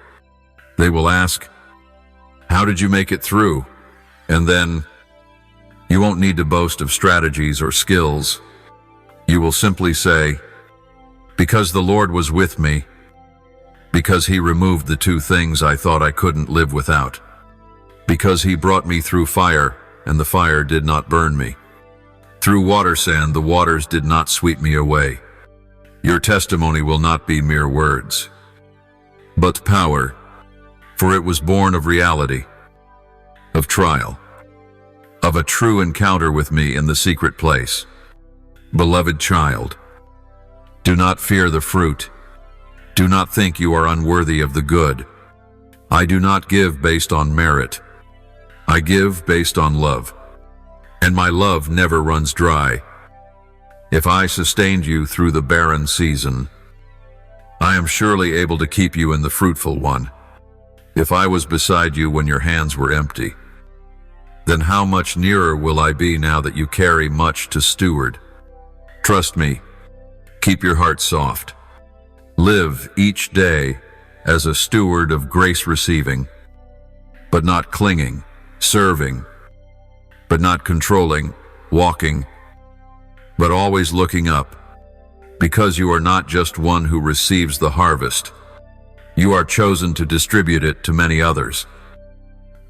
They will ask, "How did you make it through?" And then, you won't need to boast of strategies or skills. You will simply say, "Because the Lord was with me, because He removed the two things I thought I couldn't live without, because He brought me through fire, and the fire did not burn me. Through water sand, the waters did not sweep me away." Your testimony will not be mere words, but power, for it was born of reality, of trial, of a true encounter with me in the secret place. Beloved child, do not fear the fruit. Do not think you are unworthy of the good. I do not give based on merit. I give based on love, and my love never runs dry. If I sustained you through the barren season, I am surely able to keep you in the fruitful one. If I was beside you when your hands were empty, then how much nearer will I be now that you carry much to steward? Trust me, keep your heart soft. Live each day as a steward of grace receiving, but not clinging, serving, but not controlling, walking, but always looking up, because you are not just one who receives the harvest. You are chosen to distribute it to many others.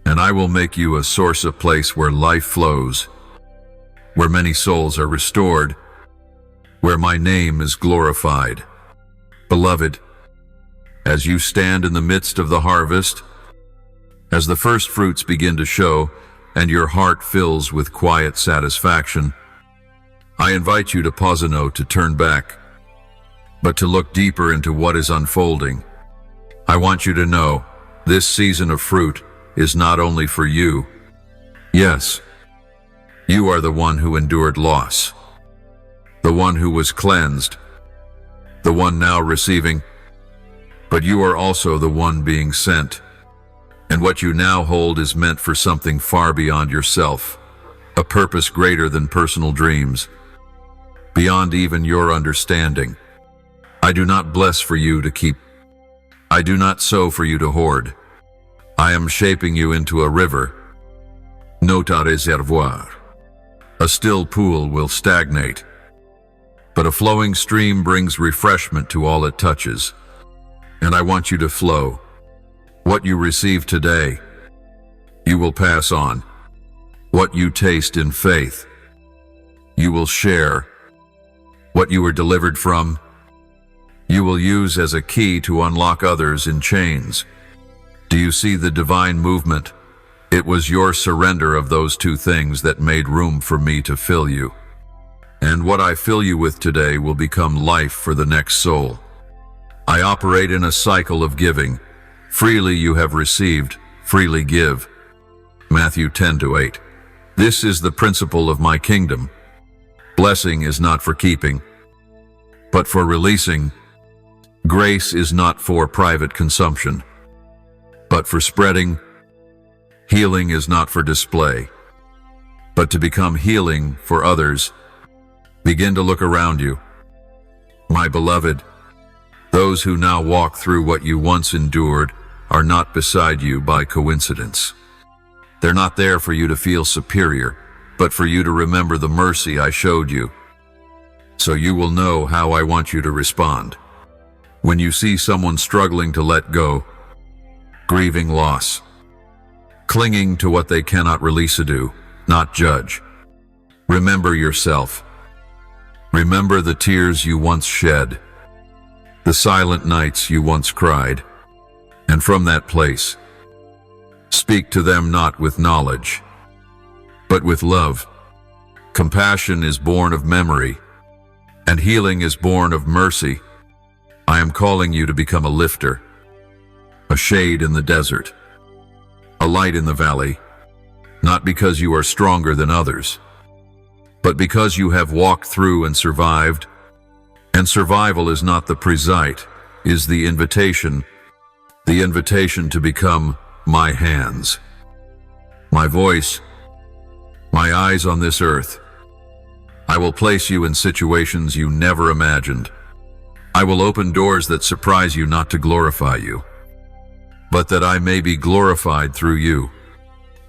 And I will make you a source, a place where life flows, where many souls are restored, where my name is glorified. Beloved, as you stand in the midst of the harvest, as the first fruits begin to show, and your heart fills with quiet satisfaction, I invite you to pause, to turn back, but to look deeper into what is unfolding. I want you to know this season of fruit is not only for you. Yes, you are the one who endured loss, the one who was cleansed, the one now receiving, but you are also the one being sent. And what you now hold is meant for something far beyond yourself, a purpose greater than personal dreams, beyond even your understanding. I do not bless for you to keep. I do not sow for you to hoard. I am shaping you into a river, not a réservoir. A still pool will stagnate, but a flowing stream brings refreshment to all it touches. And I want you to flow. What you receive today, you will pass on. What you taste in faith, you will share. What you were delivered from, you will use as a key to unlock others in chains. Do you see the divine movement? It was your surrender of those two things that made room for me to fill you. And what I fill you with today will become life for the next soul. I operate in a cycle of giving. Freely you have received, freely give. Matthew 10:8. This is the principle of my kingdom. Blessing is not for keeping, but for releasing. Grace is not for private consumption, but for spreading. Healing is not for display, but to become healing for others. Begin to look around you. My beloved, those who now walk through what you once endured are not beside you by coincidence. They're not there for you to feel superior, but for you to remember the mercy I showed you. So you will know how I want you to respond. When you see someone struggling to let go, grieving loss, clinging to what they cannot release, do not judge. Remember yourself. Remember the tears you once shed, the silent nights you once cried, and from that place, speak to them not with knowledge, but with love. Compassion is born of memory, and healing is born of mercy. I am calling you to become a lifter, a shade in the desert, a light in the valley, not because you are stronger than others, but because you have walked through and survived. And survival is not the presite, is the invitation to become my hands, my voice, my eyes on this earth. I will place you in situations you never imagined. I will open doors that surprise you, not to glorify you, but that I may be glorified through you.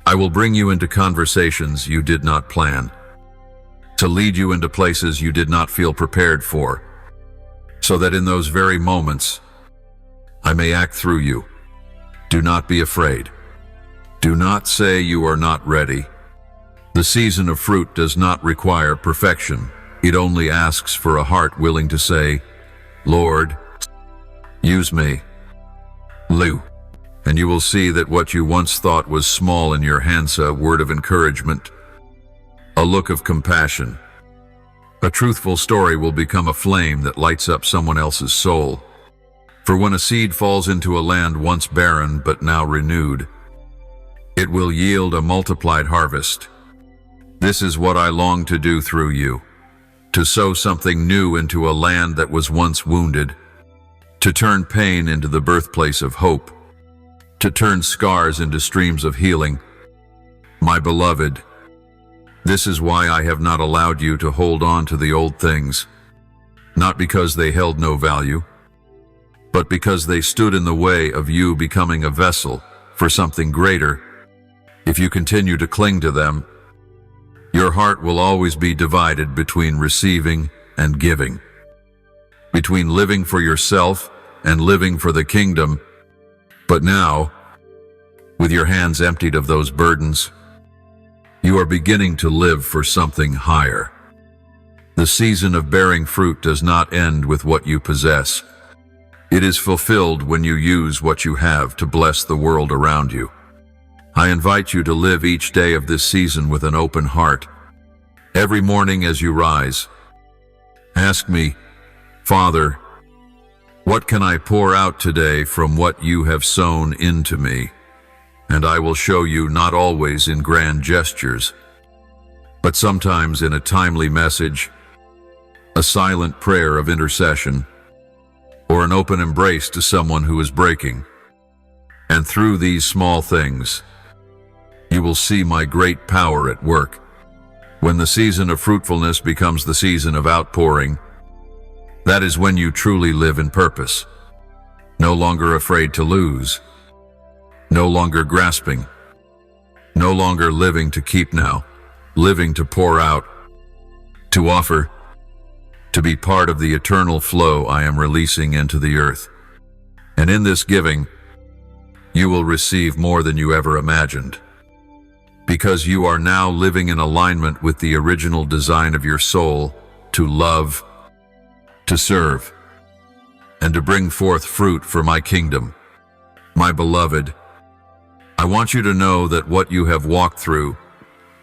I will bring you into conversations you did not plan, to lead you into places you did not feel prepared for, so that in those very moments, I may act through you. Do not be afraid. Do not say you are not ready. The season of fruit does not require perfection. It only asks for a heart willing to say, Lord, use me. Lou. And you will see that what you once thought was small in your hands, a word of encouragement, a look of compassion, a truthful story, will become a flame that lights up someone else's soul. For when a seed falls into a land once barren but now renewed, it will yield a multiplied harvest. This is what I long to do through you, to sow something new into a land that was once wounded, to turn pain into the birthplace of hope, to turn scars into streams of healing. My beloved, this is why I have not allowed you to hold on to the old things, not because they held no value, but because they stood in the way of you becoming a vessel for something greater. If you continue to cling to them, your heart will always be divided between receiving and giving, between living for yourself and living for the kingdom. But now, with your hands emptied of those burdens, you are beginning to live for something higher. The season of bearing fruit does not end with what you possess. It is fulfilled when you use what you have to bless the world around you. I invite you to live each day of this season with an open heart. Every morning as you rise, ask me, Father, what can I pour out today from what you have sown into me? And I will show you, not always in grand gestures, but sometimes in a timely message, a silent prayer of intercession, or an open embrace to someone who is breaking. And through these small things, you will see my great power at work. When the season of fruitfulness becomes the season of outpouring, that is when you truly live in purpose, no longer afraid to lose, no longer grasping, no longer living to keep, now living to pour out, to offer, to be part of the eternal flow I am releasing into the earth. And in this giving, you will receive more than you ever imagined, because you are now living in alignment with the original design of your soul, to love, to serve, and to bring forth fruit for my kingdom. My beloved, I want you to know that what you have walked through,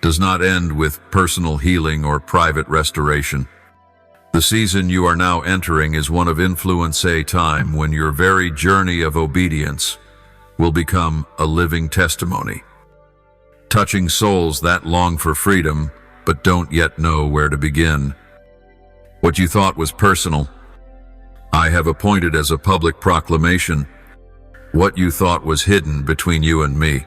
does not end with personal healing or private restoration. The season you are now entering is one of influence, a time when your very journey of obedience will become a living testimony, touching souls that long for freedom but don't yet know where to begin. What you thought was personal, I have appointed as a public proclamation. What you thought was hidden between you and me,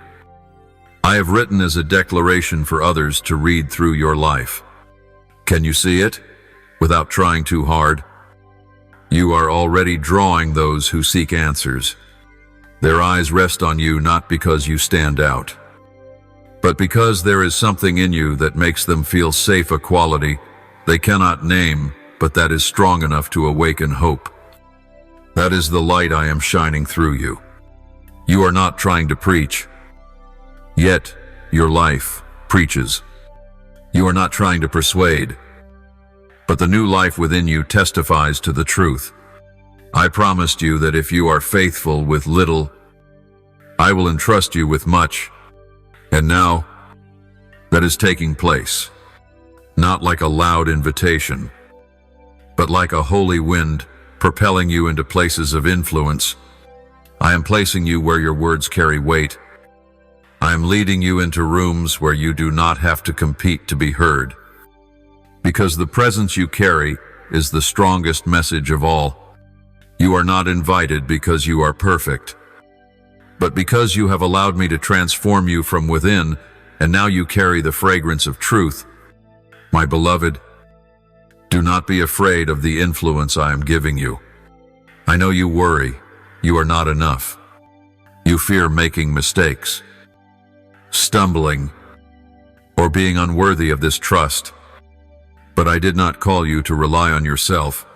I have written as a declaration for others to read through your life. Can you see it? Without trying too hard, you are already drawing those who seek answers. Their eyes rest on you not because you stand out, but because there is something in you that makes them feel safe, a quality they cannot name, but that is strong enough to awaken hope. That is the light I am shining through you. You are not trying to preach, yet your life preaches. You are not trying to persuade, but the new life within you testifies to the truth. I promised you that if you are faithful with little, I will entrust you with much. And now, that is taking place, not like a loud invitation, but like a holy wind propelling you into places of influence. I am placing you where your words carry weight. I am leading you into rooms where you do not have to compete to be heard, because the presence you carry is the strongest message of all. You are not invited because you are perfect, but because you have allowed me to transform you from within, and now you carry the fragrance of truth. My beloved, do not be afraid of the influence I am giving you. I know you worry. You are not enough. You fear making mistakes, stumbling, or being unworthy of this trust. But I did not call you to rely on yourself.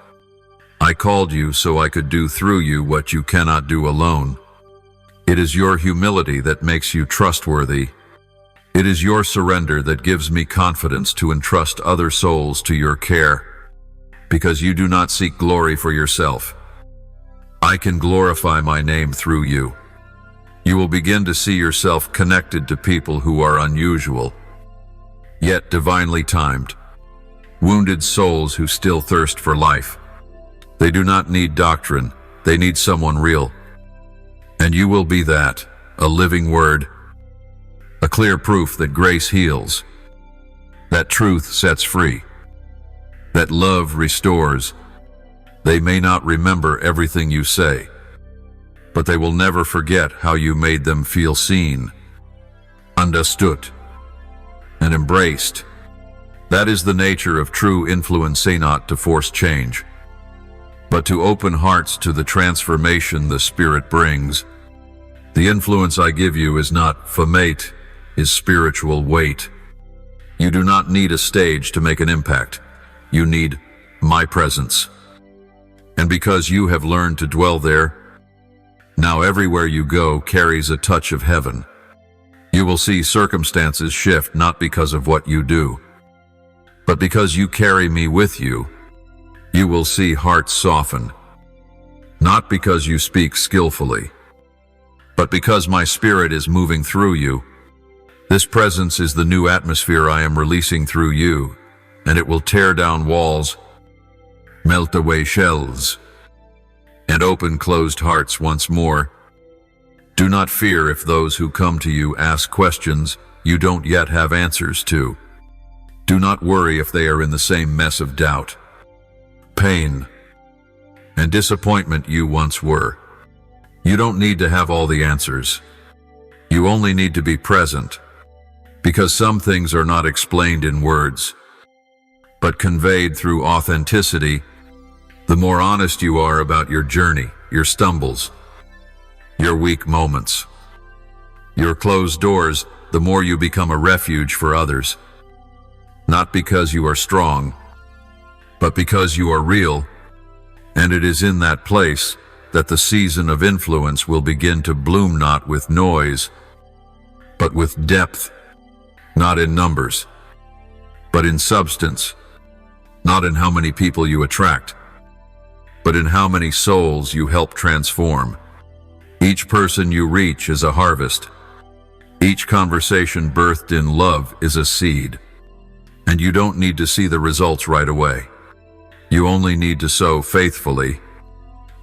I called you so I could do through you what you cannot do alone. It is your humility that makes you trustworthy. It is your surrender that gives me confidence to entrust other souls to your care, because you do not seek glory for yourself. I can glorify my name through you. You will begin to see yourself connected to people who are unusual, yet divinely timed. Wounded souls who still thirst for life. They do not need doctrine, they need someone real. And you will be that, a living word, a clear proof that grace heals, that truth sets free, that love restores. They may not remember everything you say, but they will never forget how you made them feel seen, understood, and embraced. That is the nature of true influence, say not to force change, but to open hearts to the transformation the Spirit brings. The influence I give you is not famate, is spiritual weight. You do not need a stage to make an impact. You need my presence. And because you have learned to dwell there, now everywhere you go carries a touch of heaven. You will see circumstances shift not because of what you do, but because you carry me with you. You will see hearts soften, not because you speak skillfully, but because my Spirit is moving through you. This presence is the new atmosphere I am releasing through you, and it will tear down walls, melt away shells, and open closed hearts once more. Do not fear if those who come to you ask questions you don't yet have answers to. Do not worry if they are in the same mess of doubt, pain, and disappointment you once were. You don't need to have all the answers. You only need to be present, because some things are not explained in words, but conveyed through authenticity. The more honest you are about your journey, your stumbles, your weak moments, your closed doors, the more you become a refuge for others. Not because you are strong, but because you are real, and it is in that place that the season of influence will begin to bloom, not with noise, but with depth, not in numbers, but in substance, not in how many people you attract, but in how many souls you help transform. Each person you reach is a harvest, Each conversation birthed in love is a seed, and you don't need to see the results right away. You only need to sow faithfully,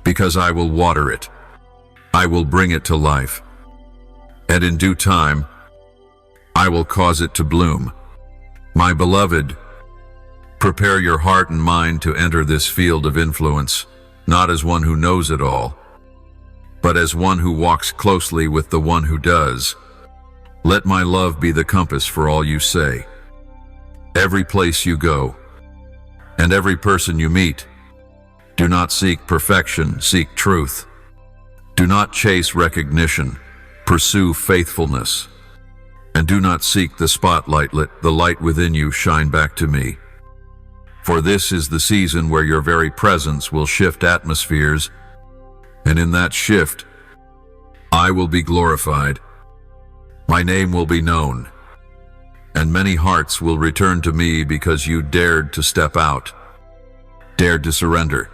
because I will water it. I will bring it to life, and in due time, I will cause it to bloom. My beloved, prepare your heart and mind to enter this field of influence, not as one who knows it all, but as one who walks closely with the one who does. Let my love be the compass for all you say. Every place you go, and every person you meet, do not seek perfection, seek truth. Do not chase recognition, pursue faithfulness. And do not seek the spotlight, let the light within you shine back to me. For this is the season where your very presence will shift atmospheres, and in that shift, I will be glorified. My name will be known, and many hearts will return to me because you dared to step out, dared to surrender,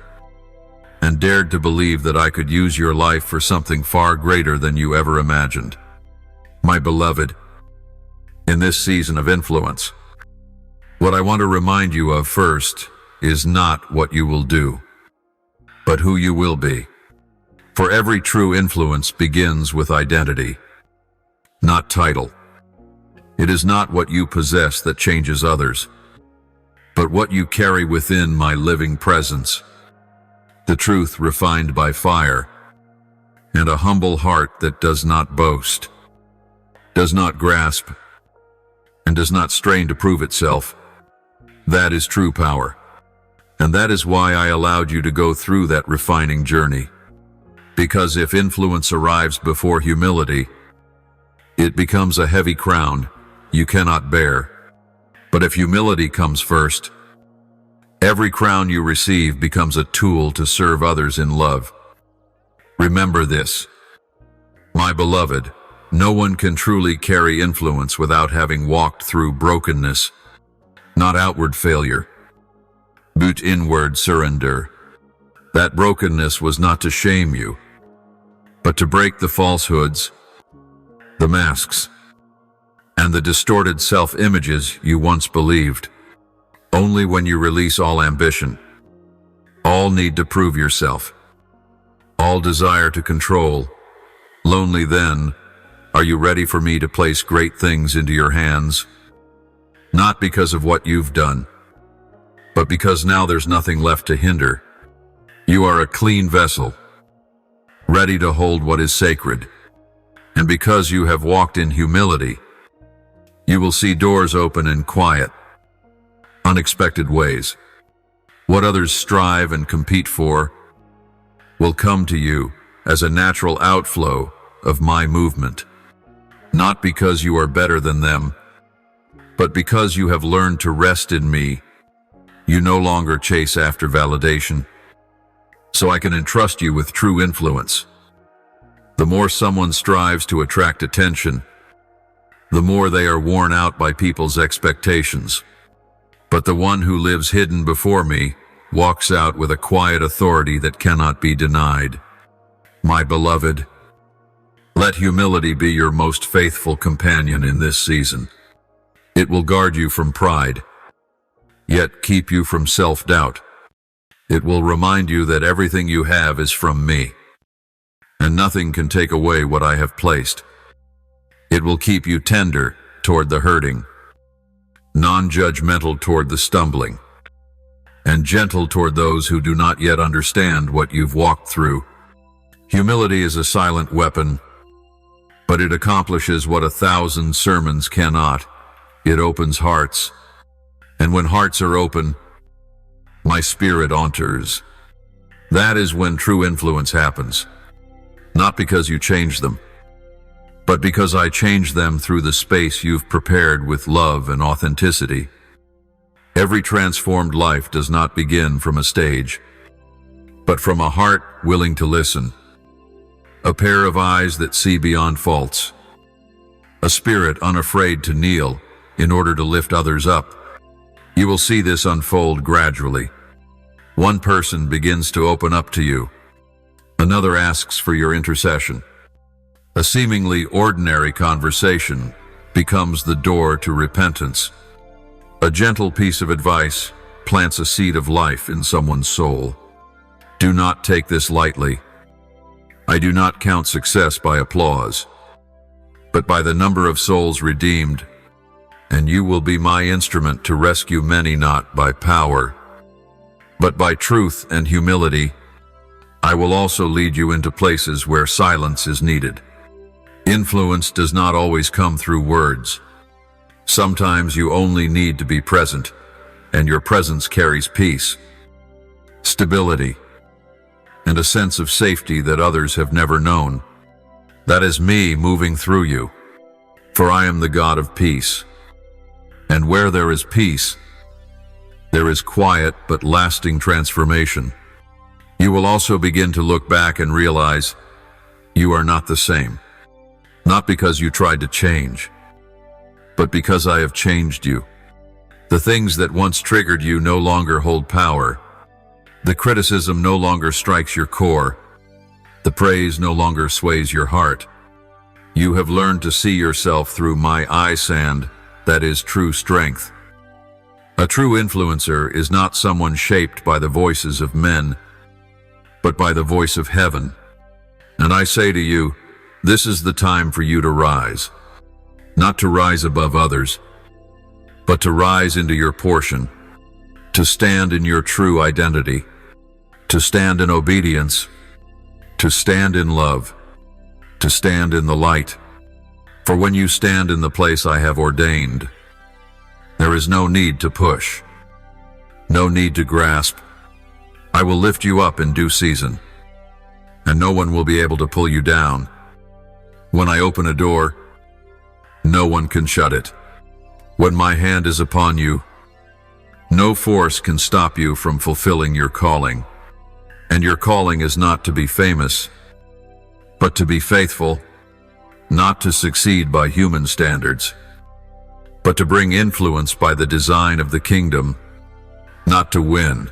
and dared to believe that I could use your life for something far greater than you ever imagined. My beloved, in this season of influence, what I want to remind you of first is not what you will do, but who you will be. For every true influence begins with identity, not title. It is not what you possess that changes others, but what you carry within my living presence. The truth refined by fire, and a humble heart that does not boast, does not grasp, and does not strain to prove itself. That is true power. And that is why I allowed you to go through that refining journey. Because if influence arrives before humility, it becomes a heavy crown you cannot bear. But if humility comes first, every crown you receive becomes a tool to serve others in love. Remember this, my beloved, no one can truly carry influence without having walked through brokenness, not outward failure, but inward surrender. That brokenness was not to shame you, but to break the falsehoods, the masks, and the distorted self-images you once believed. Only when you release all ambition, all need to prove yourself, all desire to control, lonely then, are you ready for me to place great things into your hands? Not because of what you've done, but because now there's nothing left to hinder. You are a clean vessel, ready to hold what is sacred. And because you have walked in humility, you will see doors open in quiet, unexpected ways. What others strive and compete for will come to you as a natural outflow of my movement. Not because you are better than them, but because you have learned to rest in me. You no longer chase after validation, so I can entrust you with true influence. The more someone strives to attract attention, the more they are worn out by people's expectations. But the one who lives hidden before me walks out with a quiet authority that cannot be denied. My beloved, let humility be your most faithful companion in this season. It will guard you from pride, yet keep you from self-doubt. It will remind you that everything you have is from me, and nothing can take away what I have placed. It will keep you tender toward the hurting, non-judgmental toward the stumbling, and gentle toward those who do not yet understand what you've walked through. Humility is a silent weapon, but it accomplishes what 1,000 sermons cannot. It opens hearts, and when hearts are open, my spirit enters. That is when true influence happens, not because you change them, but because I change them through the space you've prepared with love and authenticity. Every transformed life does not begin from a stage, but from a heart willing to listen, a pair of eyes that see beyond faults, a spirit unafraid to kneel in order to lift others up. You will see this unfold gradually. One person begins to open up to you. Another asks for your intercession. A seemingly ordinary conversation becomes the door to repentance. A gentle piece of advice plants a seed of life in someone's soul. Do not take this lightly. I do not count success by applause, but by the number of souls redeemed, and you will be my instrument to rescue many, not by power, but by truth and humility. I will also lead you into places where silence is needed. Influence does not always come through words. Sometimes you only need to be present, and your presence carries peace, stability, and a sense of safety that others have never known. That is me moving through you, for I am the God of peace. And where there is peace, there is quiet but lasting transformation. You will also begin to look back and realize you are not the same. Not because you tried to change, but because I have changed you. The things that once triggered you no longer hold power. The criticism no longer strikes your core. The praise no longer sways your heart. You have learned to see yourself through my eye sand. That is true strength. A true influencer is not someone shaped by the voices of men, but by the voice of heaven. And I say to you, this is the time for you to rise. Not to rise above others, but to rise into your portion, to stand in your true identity, to stand in obedience, to stand in love, to stand in the light. For when you stand in the place I have ordained, there is no need to push, no need to grasp. I will lift you up in due season, and no one will be able to pull you down. When I open a door, no one can shut it. When my hand is upon you, no force can stop you from fulfilling your calling. And your calling is not to be famous, but to be faithful, not to succeed by human standards, but to bring influence by the design of the kingdom, not to win,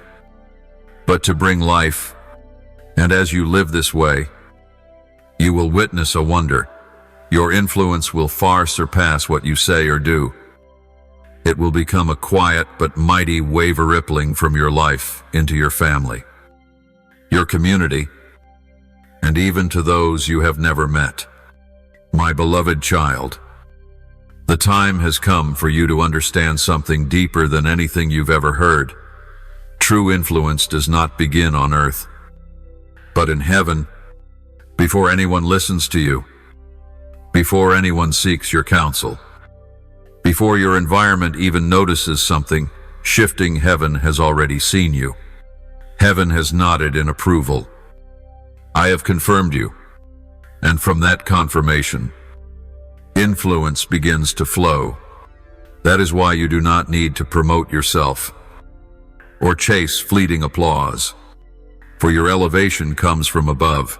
but to bring life. And as you live this way, you will witness a wonder. Your influence will far surpass what you say or do. It will become a quiet but mighty wave rippling from your life into your family, your community, and even to those you have never met. My beloved child, the time has come for you to understand something deeper than anything you've ever heard. True influence does not begin on earth, but in heaven, before anyone listens to you, before anyone seeks your counsel, before your environment even notices something shifting. Heaven has already seen you. Heaven has nodded in approval. I have confirmed you, and from that confirmation, influence begins to flow. That is why you do not need to promote yourself or chase fleeting applause, for your elevation comes from above,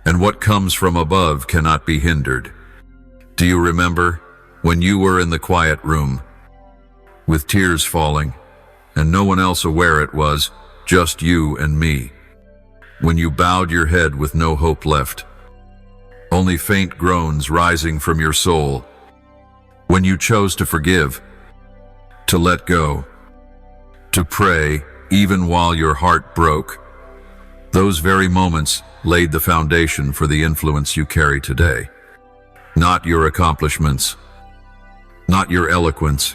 and what comes from above cannot be hindered. Do you remember when you were in the quiet room, with tears falling, and no one else aware? It was just you and me. When you bowed your head with no hope left, only faint groans rising from your soul. When you chose to forgive, to let go, to pray even while your heart broke. Those very moments laid the foundation for the influence you carry today. Not your accomplishments, not your eloquence,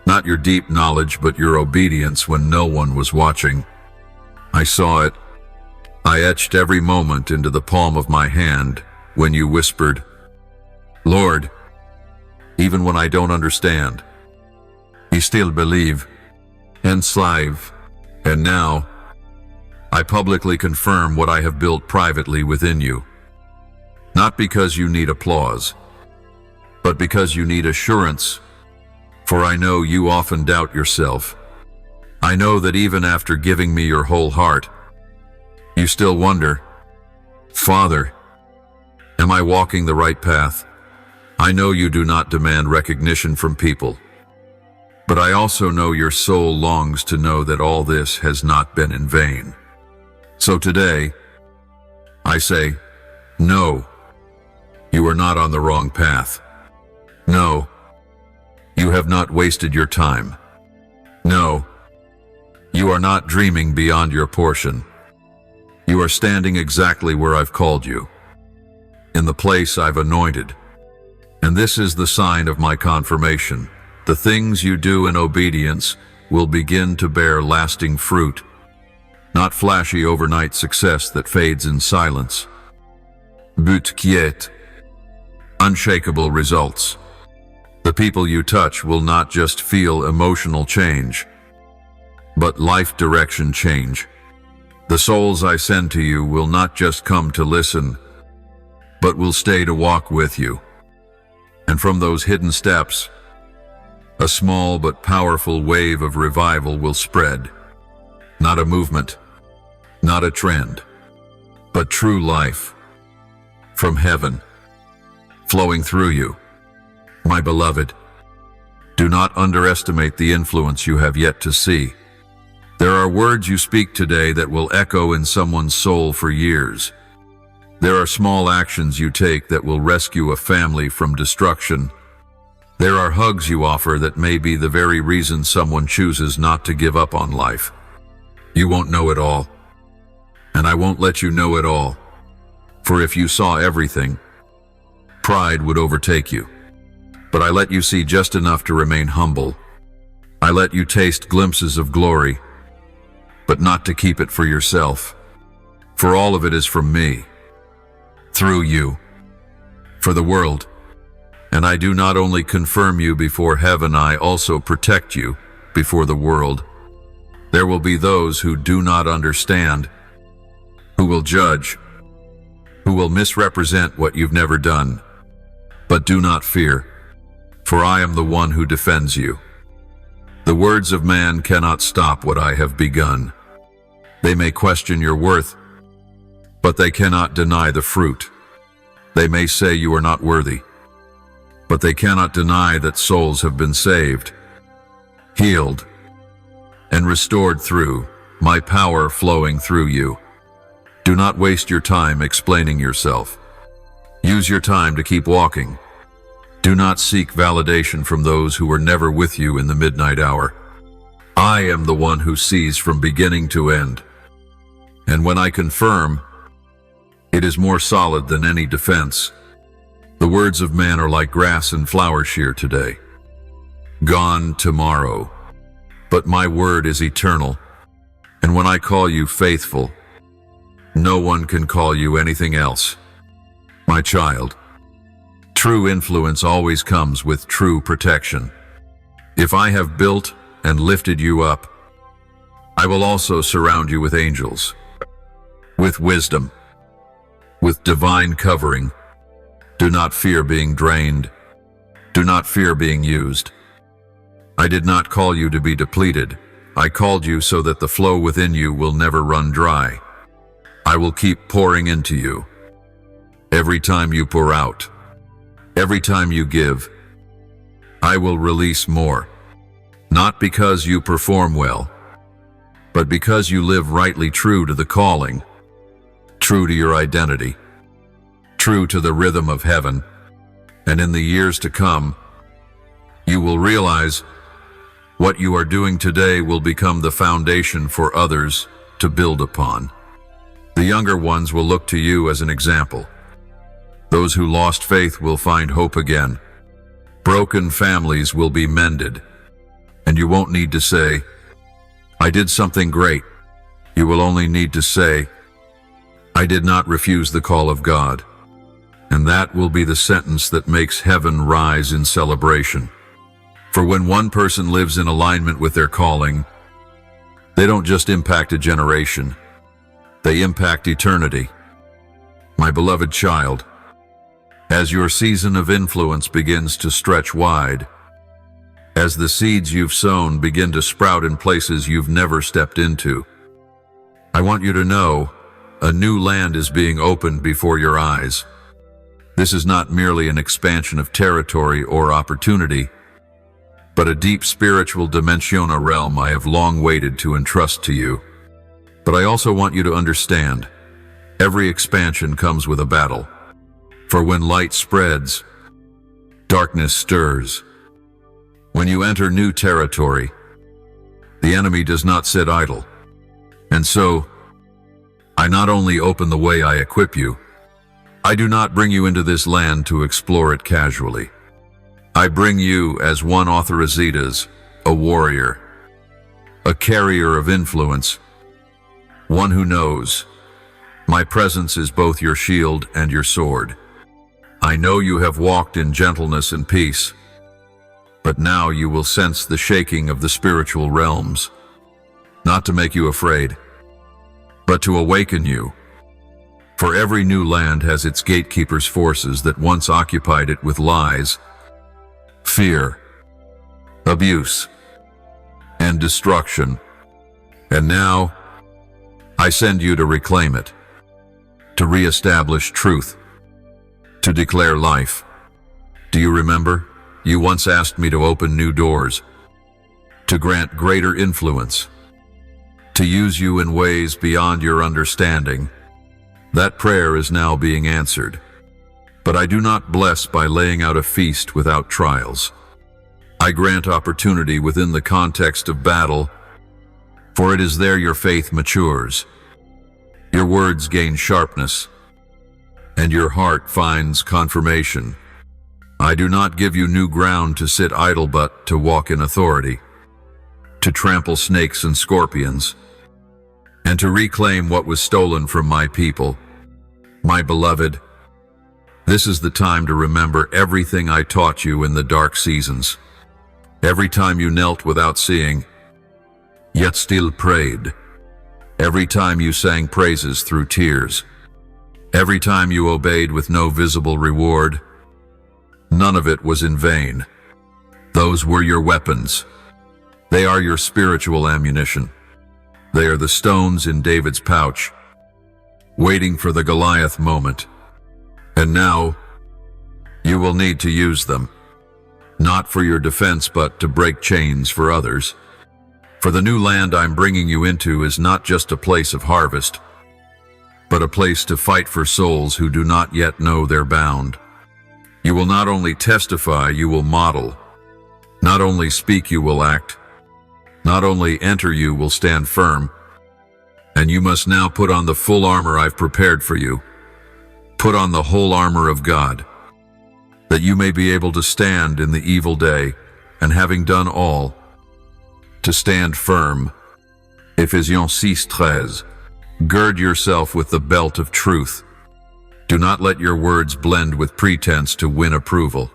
not your deep knowledge, but your obedience when no one was watching. I saw it. I etched every moment into the palm of my hand when you whispered, Lord, even when I don't understand, I still believe and strive. And now, I publicly confirm what I have built privately within you. Not because you need applause, but because you need assurance. For I know you often doubt yourself. I know that even after giving me your whole heart, you still wonder, Father, am I walking the right path? I know you do not demand recognition from people, but I also know your soul longs to know that all this has not been in vain. So today, I say, no, are not on the wrong path. No, you have not wasted your time. No, you are not dreaming beyond your portion. You are standing exactly where I've called you, in the place I've anointed. And this is the sign of my confirmation. The things you do in obedience will begin to bear lasting fruit, not flashy overnight success that fades in silence. But quiet, unshakable results. The people you touch will not just feel emotional change, but life direction change. The souls I send to you will not just come to listen, but will stay to walk with you. And from those hidden steps, a small but powerful wave of revival will spread. Not a movement, not a trend, but true life from heaven, flowing through you. My beloved, do not underestimate the influence you have yet to see. There are words you speak today that will echo in someone's soul for years. There are small actions you take that will rescue a family from destruction. There are hugs you offer that may be the very reason someone chooses not to give up on life. You won't know it all, and I won't let you know it all. For if you saw everything, pride would overtake you. But I let you see just enough to remain humble. I let you taste glimpses of glory, but not to keep it for yourself. For all of it is from me, through you, for the world. And I do not only confirm you before heaven, I also protect you before the world. There will be those who do not understand, who will judge, who will misrepresent what you've never done. But do not fear, for I am the one who defends you. The words of man cannot stop what I have begun. They may question your worth, but they cannot deny the fruit. They may say you are not worthy, but they cannot deny that souls have been saved, healed, and restored through my power flowing through you. Do not waste your time explaining yourself. Use your time to keep walking. Do not seek validation from those who were never with you in the midnight hour. I am the one who sees from beginning to end. And when I confirm, it is more solid than any defense. The words of man are like grass and flower shear today, gone tomorrow. But my word is eternal. And when I call you faithful, no one can call you anything else. My child, true influence always comes with true protection. If I have built and lifted you up, I will also surround you with angels, with wisdom, with divine covering. Do not fear being drained. Do not fear being used. I did not call you to be depleted. I called you so that the flow within you will never run dry. I will keep pouring into you. Every time you pour out, every time you give, I will release more. Not because you perform well, but because you live rightly true to the calling, true to your identity, true to the rhythm of heaven. And in the years to come, you will realize what you are doing today will become the foundation for others to build upon. The younger ones will look to you as an example. Those who lost faith will find hope again. Broken families will be mended. And you won't need to say, I did something great. You will only need to say, I did not refuse the call of God. And that will be the sentence that makes heaven rise in celebration. For when one person lives in alignment with their calling, they don't just impact a generation, they impact eternity. My beloved child, as your season of influence begins to stretch wide, as the seeds you've sown begin to sprout in places you've never stepped into, I want you to know a new land is being opened before your eyes. This is not merely an expansion of territory or opportunity, but a deep spiritual dimensional realm I have long waited to entrust to you. But I also want you to understand, every expansion comes with a battle. For when light spreads, darkness stirs. When you enter new territory, the enemy does not sit idle. And so, I not only open the way, I equip you. I do not bring you into this land to explore it casually. I bring you as one authorizitas, a warrior, a carrier of influence, one who knows. My presence is both your shield and your sword. I know you have walked in gentleness and peace, but now you will sense the shaking of the spiritual realms, not to make you afraid, but to awaken you. For every new land has its gatekeepers' forces that once occupied it with lies, fear, abuse, and destruction. And now, I send you to reclaim it, to reestablish truth, to declare life. Do you remember? You once asked me to open new doors, to grant greater influence, to use you in ways beyond your understanding. That prayer is now being answered. But I do not bless by laying out a feast without trials. I grant opportunity within the context of battle, for it is there your faith matures, your words gain sharpness, and your heart finds confirmation. I do not give you new ground to sit idle, but to walk in authority, to trample snakes and scorpions, and to reclaim what was stolen from my people. My beloved, this is the time to remember everything I taught you in the dark seasons. Every time you knelt without seeing, yet still prayed. Every time you sang praises through tears. Every time you obeyed with no visible reward. None of it was in vain. Those were your weapons. They are your spiritual ammunition. They are the stones in David's pouch, waiting for the Goliath moment. And now, you will need to use them, not for your defense, but to break chains for others. For the new land I'm bringing you into is not just a place of harvest, but a place to fight for souls who do not yet know they're bound. You will not only testify, you will model. Not only speak, you will act. Not only enter, you will stand firm. And you must now put on the full armor I've prepared for you. Put on the whole armor of God, that you may be able to stand in the evil day, and having done all, to stand firm. Ephesians 6:13. Gird yourself with the belt of truth. Do not let your words blend with pretense to win approval.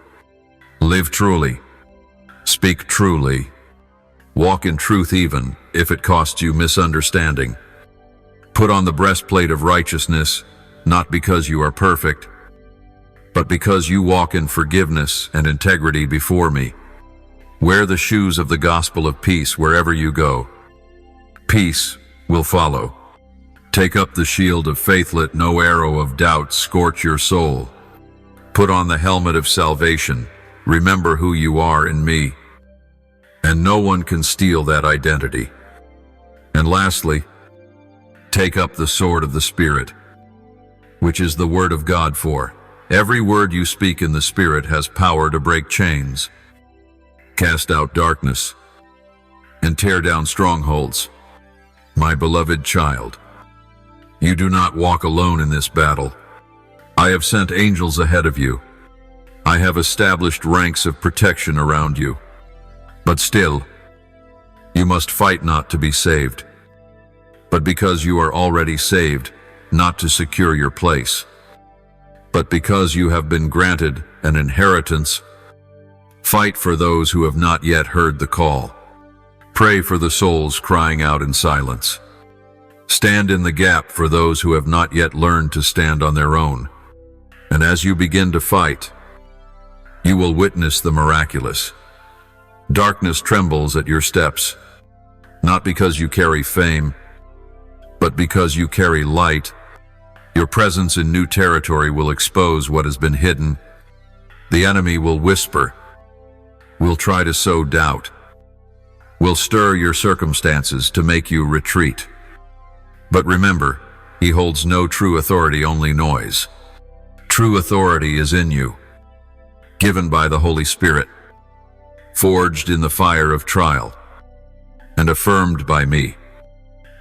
Live truly. Speak truly. Walk in truth even if it costs you misunderstanding. Put on the breastplate of righteousness, not because you are perfect, but because you walk in forgiveness and integrity before me. Wear the shoes of the gospel of peace wherever you go. Peace will follow. Take up the shield of faith, let no arrow of doubt scorch your soul. Put on the helmet of salvation. Remember who you are in me, and no one can steal that identity. And lastly, take up the sword of the Spirit, which is the word of God, for every word you speak in the Spirit has power to break chains, cast out darkness, and tear down strongholds. My beloved child, you do not walk alone in this battle. I have sent angels ahead of you. I have established ranks of protection around you. But still, you must fight not to be saved, but because you are already saved, not to secure your place, but because you have been granted an inheritance. Fight for those who have not yet heard the call. Pray for the souls crying out in silence. Stand in the gap for those who have not yet learned to stand on their own. And as you begin to fight, you will witness the miraculous. Darkness trembles at your steps, not because you carry fame, but because you carry light. Your presence in new territory will expose what has been hidden. The enemy will whisper, will try to sow doubt, will stir your circumstances to make you retreat. But remember, he holds no true authority, only noise. True authority is in you, given by the Holy Spirit, forged in the fire of trial, and affirmed by me.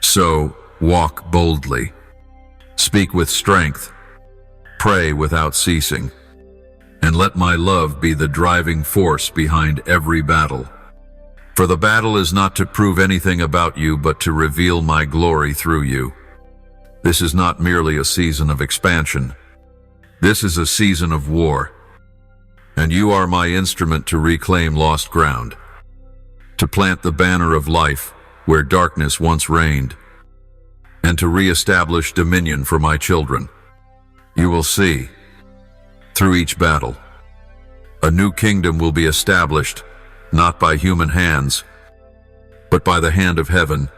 So, walk boldly, speak with strength, pray without ceasing, and let my love be the driving force behind every battle. For the battle is not to prove anything about you, but to reveal my glory through you. This is not merely a season of expansion. This is a season of war. And you are my instrument to reclaim lost ground, to plant the banner of life where darkness once reigned, and to re-establish dominion for my children. You will see, through each battle, a new kingdom will be established, not by human hands, but by the hand of heaven,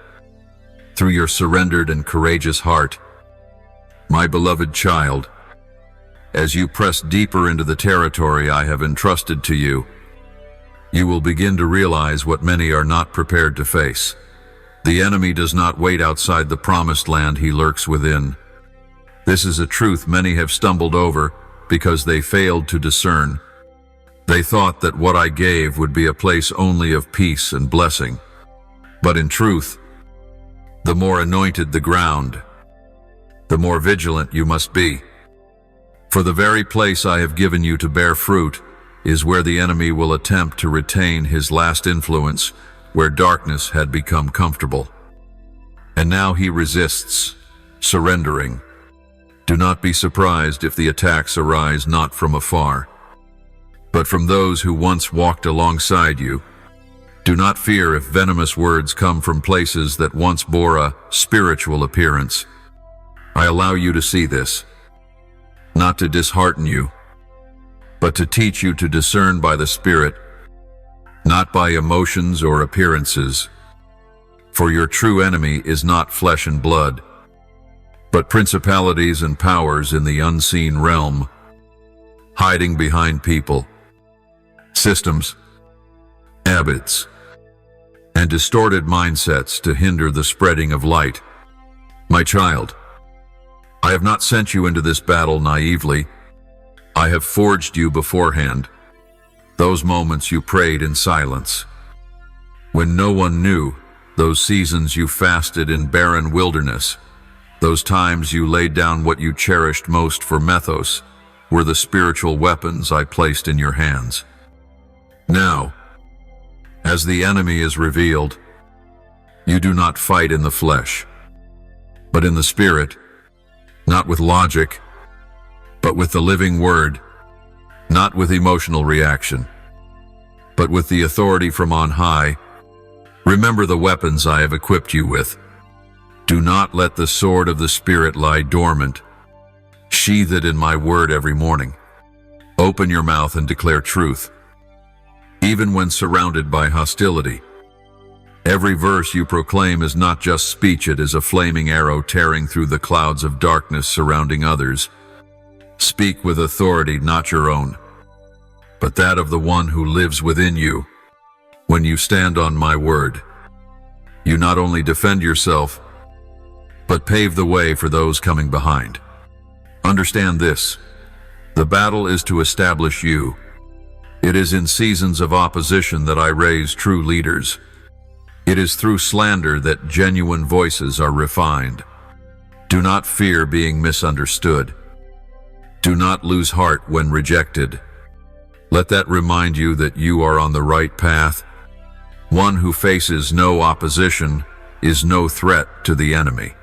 through your surrendered and courageous heart. My beloved child, as you press deeper into the territory I have entrusted to you, you will begin to realize what many are not prepared to face. The enemy does not wait outside the promised land, he lurks within. This is a truth many have stumbled over because they failed to discern. They thought that what I gave would be a place only of peace and blessing. But in truth, the more anointed the ground, the more vigilant you must be. For the very place I have given you to bear fruit is where the enemy will attempt to retain his last influence, where darkness had become comfortable. And now he resists, surrendering. Do not be surprised if the attacks arise not from afar, but from those who once walked alongside you. Do not fear if venomous words come from places that once bore a spiritual appearance. I allow you to see this, not to dishearten you, but to teach you to discern by the Spirit, not by emotions or appearances. For your true enemy is not flesh and blood, but principalities and powers in the unseen realm, hiding behind people, systems, habits, and distorted mindsets to hinder the spreading of light. My child, I have not sent you into this battle naively. I have forged you beforehand. Those moments you prayed in silence, when no one knew, those seasons you fasted in barren wilderness, those times you laid down what you cherished most for Mythos, were the spiritual weapons I placed in your hands. Now, as the enemy is revealed, you do not fight in the flesh, but in the Spirit, not with logic, but with the living word, not with emotional reaction, but with the authority from on high. Remember the weapons I have equipped you with. Do not let the sword of the Spirit lie dormant. Sheathe it in my word every morning. Open your mouth and declare truth, even when surrounded by hostility. Every verse you proclaim is not just speech, it is a flaming arrow tearing through the clouds of darkness surrounding others. Speak with authority, not your own, but that of the one who lives within you. When you stand on my word, you not only defend yourself, but pave the way for those coming behind. Understand this: the battle is to establish you. It is in seasons of opposition that I raise true leaders. It is through slander that genuine voices are refined. Do not fear being misunderstood. Do not lose heart when rejected. Let that remind you that you are on the right path. One who faces no opposition is no threat to the enemy.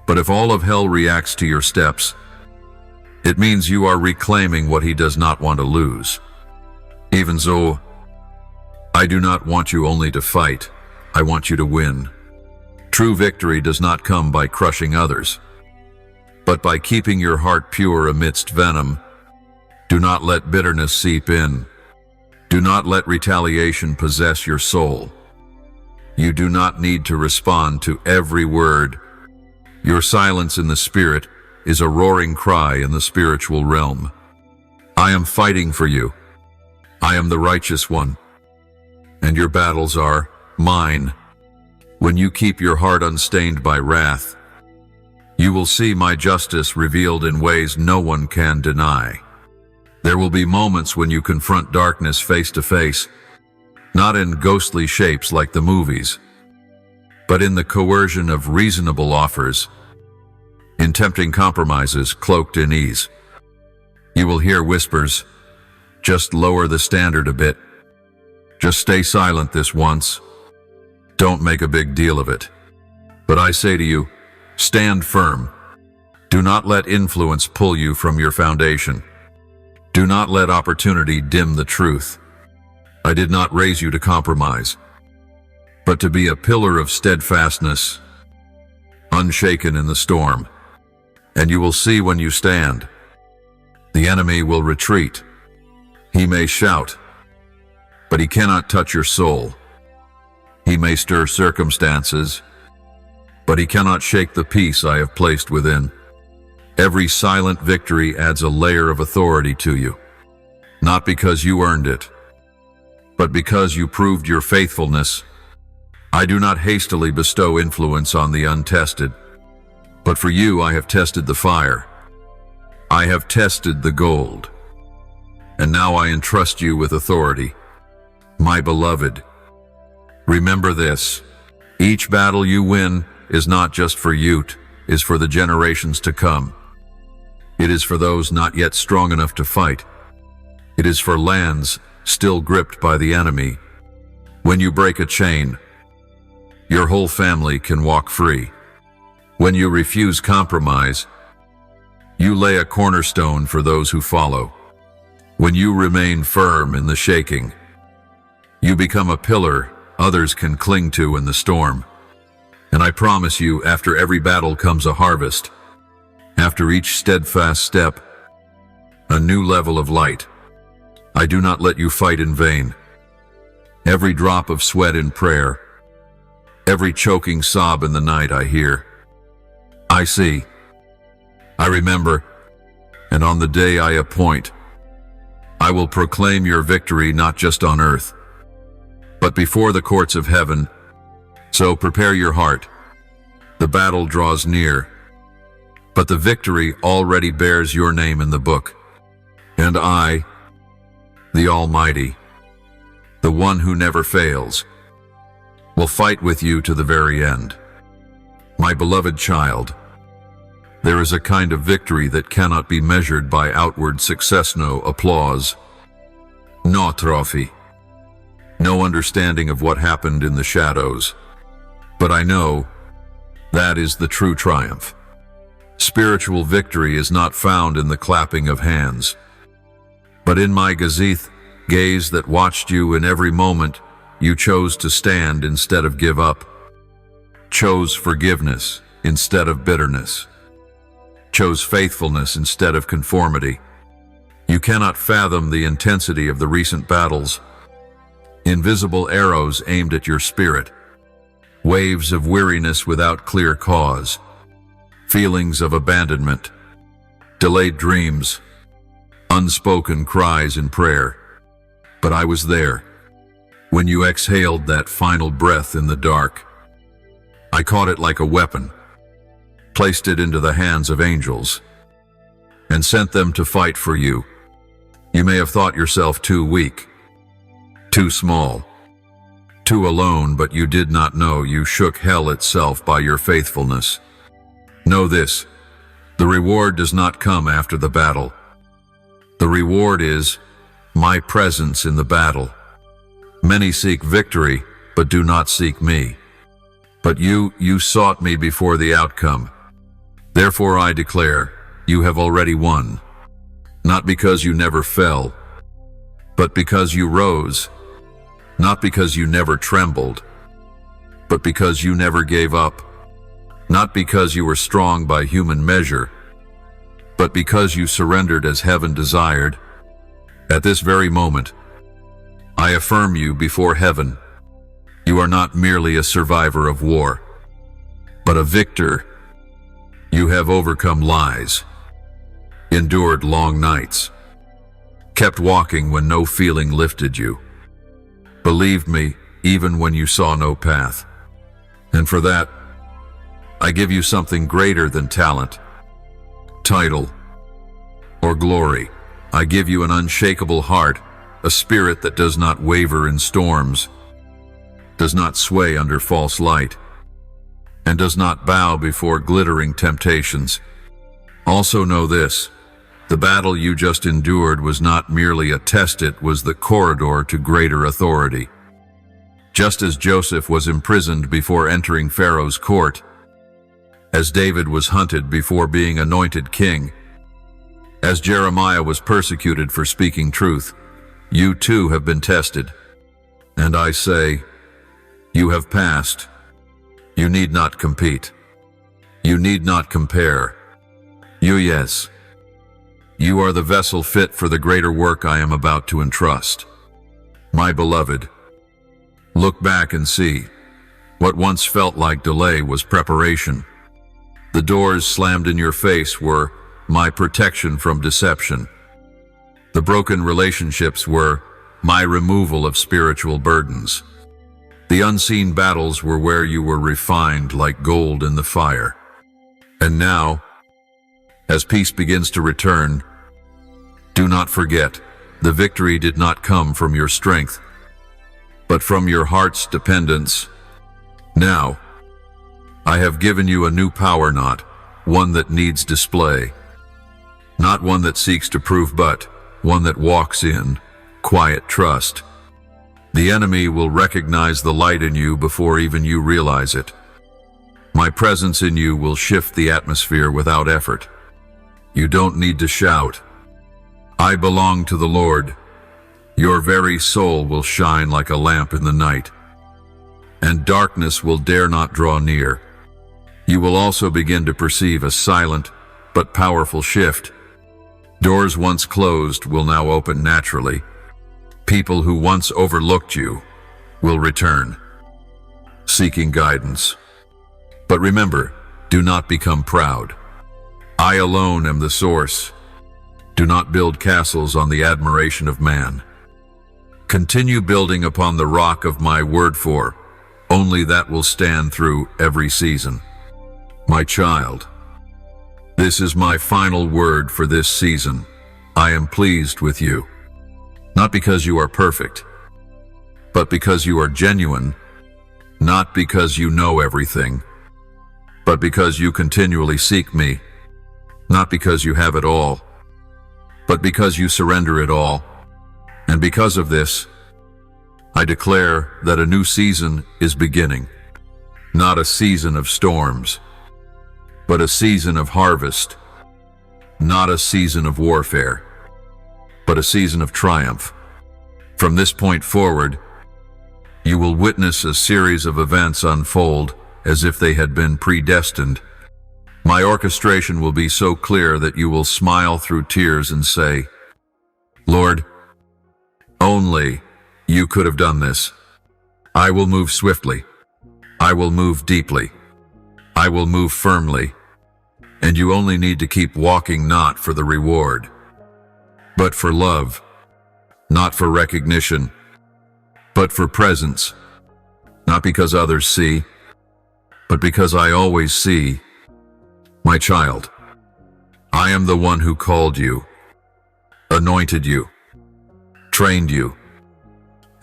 But if all of hell reacts to your steps, it means you are reclaiming what he does not want to lose. Even so, I do not want you only to fight. I want you to win. True victory does not come by crushing others, but by keeping your heart pure amidst venom. Do not let bitterness seep in. Do not let retaliation possess your soul. You do not need to respond to every word. Your silence in the Spirit is a roaring cry in the spiritual realm. I am fighting for you. I am the righteous one, and your battles are mine. When you keep your heart unstained by wrath, You will see my justice revealed in ways no one can deny. There will be moments when you confront darkness face to face, not in ghostly shapes like the movies, but in the coercion of reasonable offers, in tempting compromises cloaked in ease. You will hear whispers, "Just lower the standard a bit. Just stay silent this once. Don't make a big deal of it." But I say to you, stand firm. Do not let influence pull you from your foundation. Do not let opportunity dim the truth. I did not raise you to compromise, but to be a pillar of steadfastness, unshaken in the storm. And you will see when you stand. The enemy will retreat. He may shout, but he cannot touch your soul. He may stir circumstances, but he cannot shake the peace I have placed within. Every silent victory adds a layer of authority to you, not because you earned it, but because you proved your faithfulness. I do not hastily bestow influence on the untested, but for you I have tested the fire. I have tested the gold, and now I entrust you with authority. My beloved, remember this: each battle you win is not just for you, it is for the generations to come. It is for those not yet strong enough to fight. It is for lands still gripped by the enemy. When you break a chain, your whole family can walk free. When you refuse compromise, you lay a cornerstone for those who follow. When you remain firm in the shaking, you become a pillar others can cling to in the storm. And I promise you, after every battle comes a harvest. After each steadfast step, a new level of light. I do not let you fight in vain. Every drop of sweat in prayer, every choking sob in the night I hear. I see, I remember, and on the day I appoint, I will proclaim your victory not just on earth, but before the courts of heaven. So prepare your heart. The battle draws near, but the victory already bears your name in the book. And I, the Almighty, the one who never fails, will fight with you to the very end. My beloved child, there is a kind of victory that cannot be measured by outward success, no applause, no trophy, no understanding of what happened in the shadows. But I know that is the true triumph. Spiritual victory is not found in the clapping of hands, but in my gaze that watched you in every moment. You chose to stand instead of give up, chose forgiveness instead of bitterness, chose faithfulness instead of conformity. You cannot fathom the intensity of the recent battles. Invisible arrows aimed at your spirit, waves of weariness without clear cause, feelings of abandonment, delayed dreams, unspoken cries in prayer. But I was there. When you exhaled that final breath in the dark, I caught it like a weapon, placed it into the hands of angels, and sent them to fight for you. You may have thought yourself too weak, too small, too alone, but you did not know you shook hell itself by your faithfulness. Know this: the reward does not come after the battle. The reward is my presence in the battle. Many seek victory, but do not seek me. But you sought me before the outcome. Therefore I declare, you have already won. Not because you never fell, but because you rose. Not because you never trembled, but because you never gave up. Not because you were strong by human measure, but because you surrendered as heaven desired. At this very moment, I affirm you before heaven. You are not merely a survivor of war, but a victor. You have overcome lies, endured long nights, kept walking when no feeling lifted you, believed me even when you saw no path. And for that, I give you something greater than talent, title, or glory. I give you an unshakable heart, a spirit that does not waver in storms, does not sway under false light, and does not bow before glittering temptations. Also know this, the battle you just endured was not merely a test, it was the corridor to greater authority. Just as Joseph was imprisoned before entering Pharaoh's court, as David was hunted before being anointed king, as Jeremiah was persecuted for speaking truth, you too have been tested. And I say, you have passed. You need not compete. You need not compare. Yes. You are the vessel fit for the greater work I am about to entrust. My beloved, look back and see. What once felt like delay was preparation. The doors slammed in your face were my protection from deception. The broken relationships were my removal of spiritual burdens. The unseen battles were where you were refined like gold in the fire. And now, as peace begins to return, do not forget, the victory did not come from your strength, but from your heart's dependence. Now, I have given you a new power, not one that needs display, not one that seeks to prove, but one that walks in quiet trust. The enemy will recognize the light in you before even you realize it. My presence in you will shift the atmosphere without effort. You don't need to shout, I belong to the Lord. Your very soul will shine like a lamp in the night, and darkness will dare not draw near. You will also begin to perceive a silent but powerful shift. Doors once closed will now open naturally. People who once overlooked you will return, seeking guidance. But remember, do not become proud. I alone am the source. Do not build castles on the admiration of man. Continue building upon the rock of my word, for only that will stand through every season. My child, this is my final word for this season. I am pleased with you, not because you are perfect, but because you are genuine, not because you know everything, but because you continually seek me, not because you have it all, but because you surrender it all. And because of this, I declare that a new season is beginning, not a season of storms, but a season of harvest, not a season of warfare, but a season of triumph. From this point forward, you will witness a series of events unfold as if they had been predestined. My orchestration will be so clear that you will smile through tears and say, Lord, only you could have done this. I will move swiftly. I will move deeply. I will move firmly. And you only need to keep walking, not for the reward, but for love, not for recognition, but for presence, not because others see, but because I always see. My child, I am the one who called you, anointed you, trained you,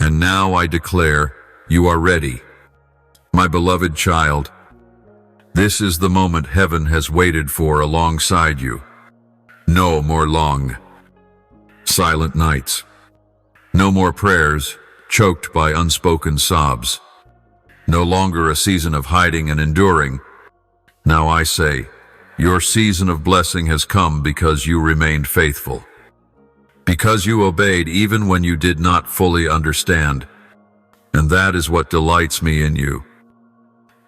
and now I declare you are ready. My beloved child, this is the moment heaven has waited for alongside you. No more long, silent nights. No more prayers choked by unspoken sobs. No longer a season of hiding and enduring. Now I say, your season of blessing has come because you remained faithful, because you obeyed even when you did not fully understand. And that is what delights me in you.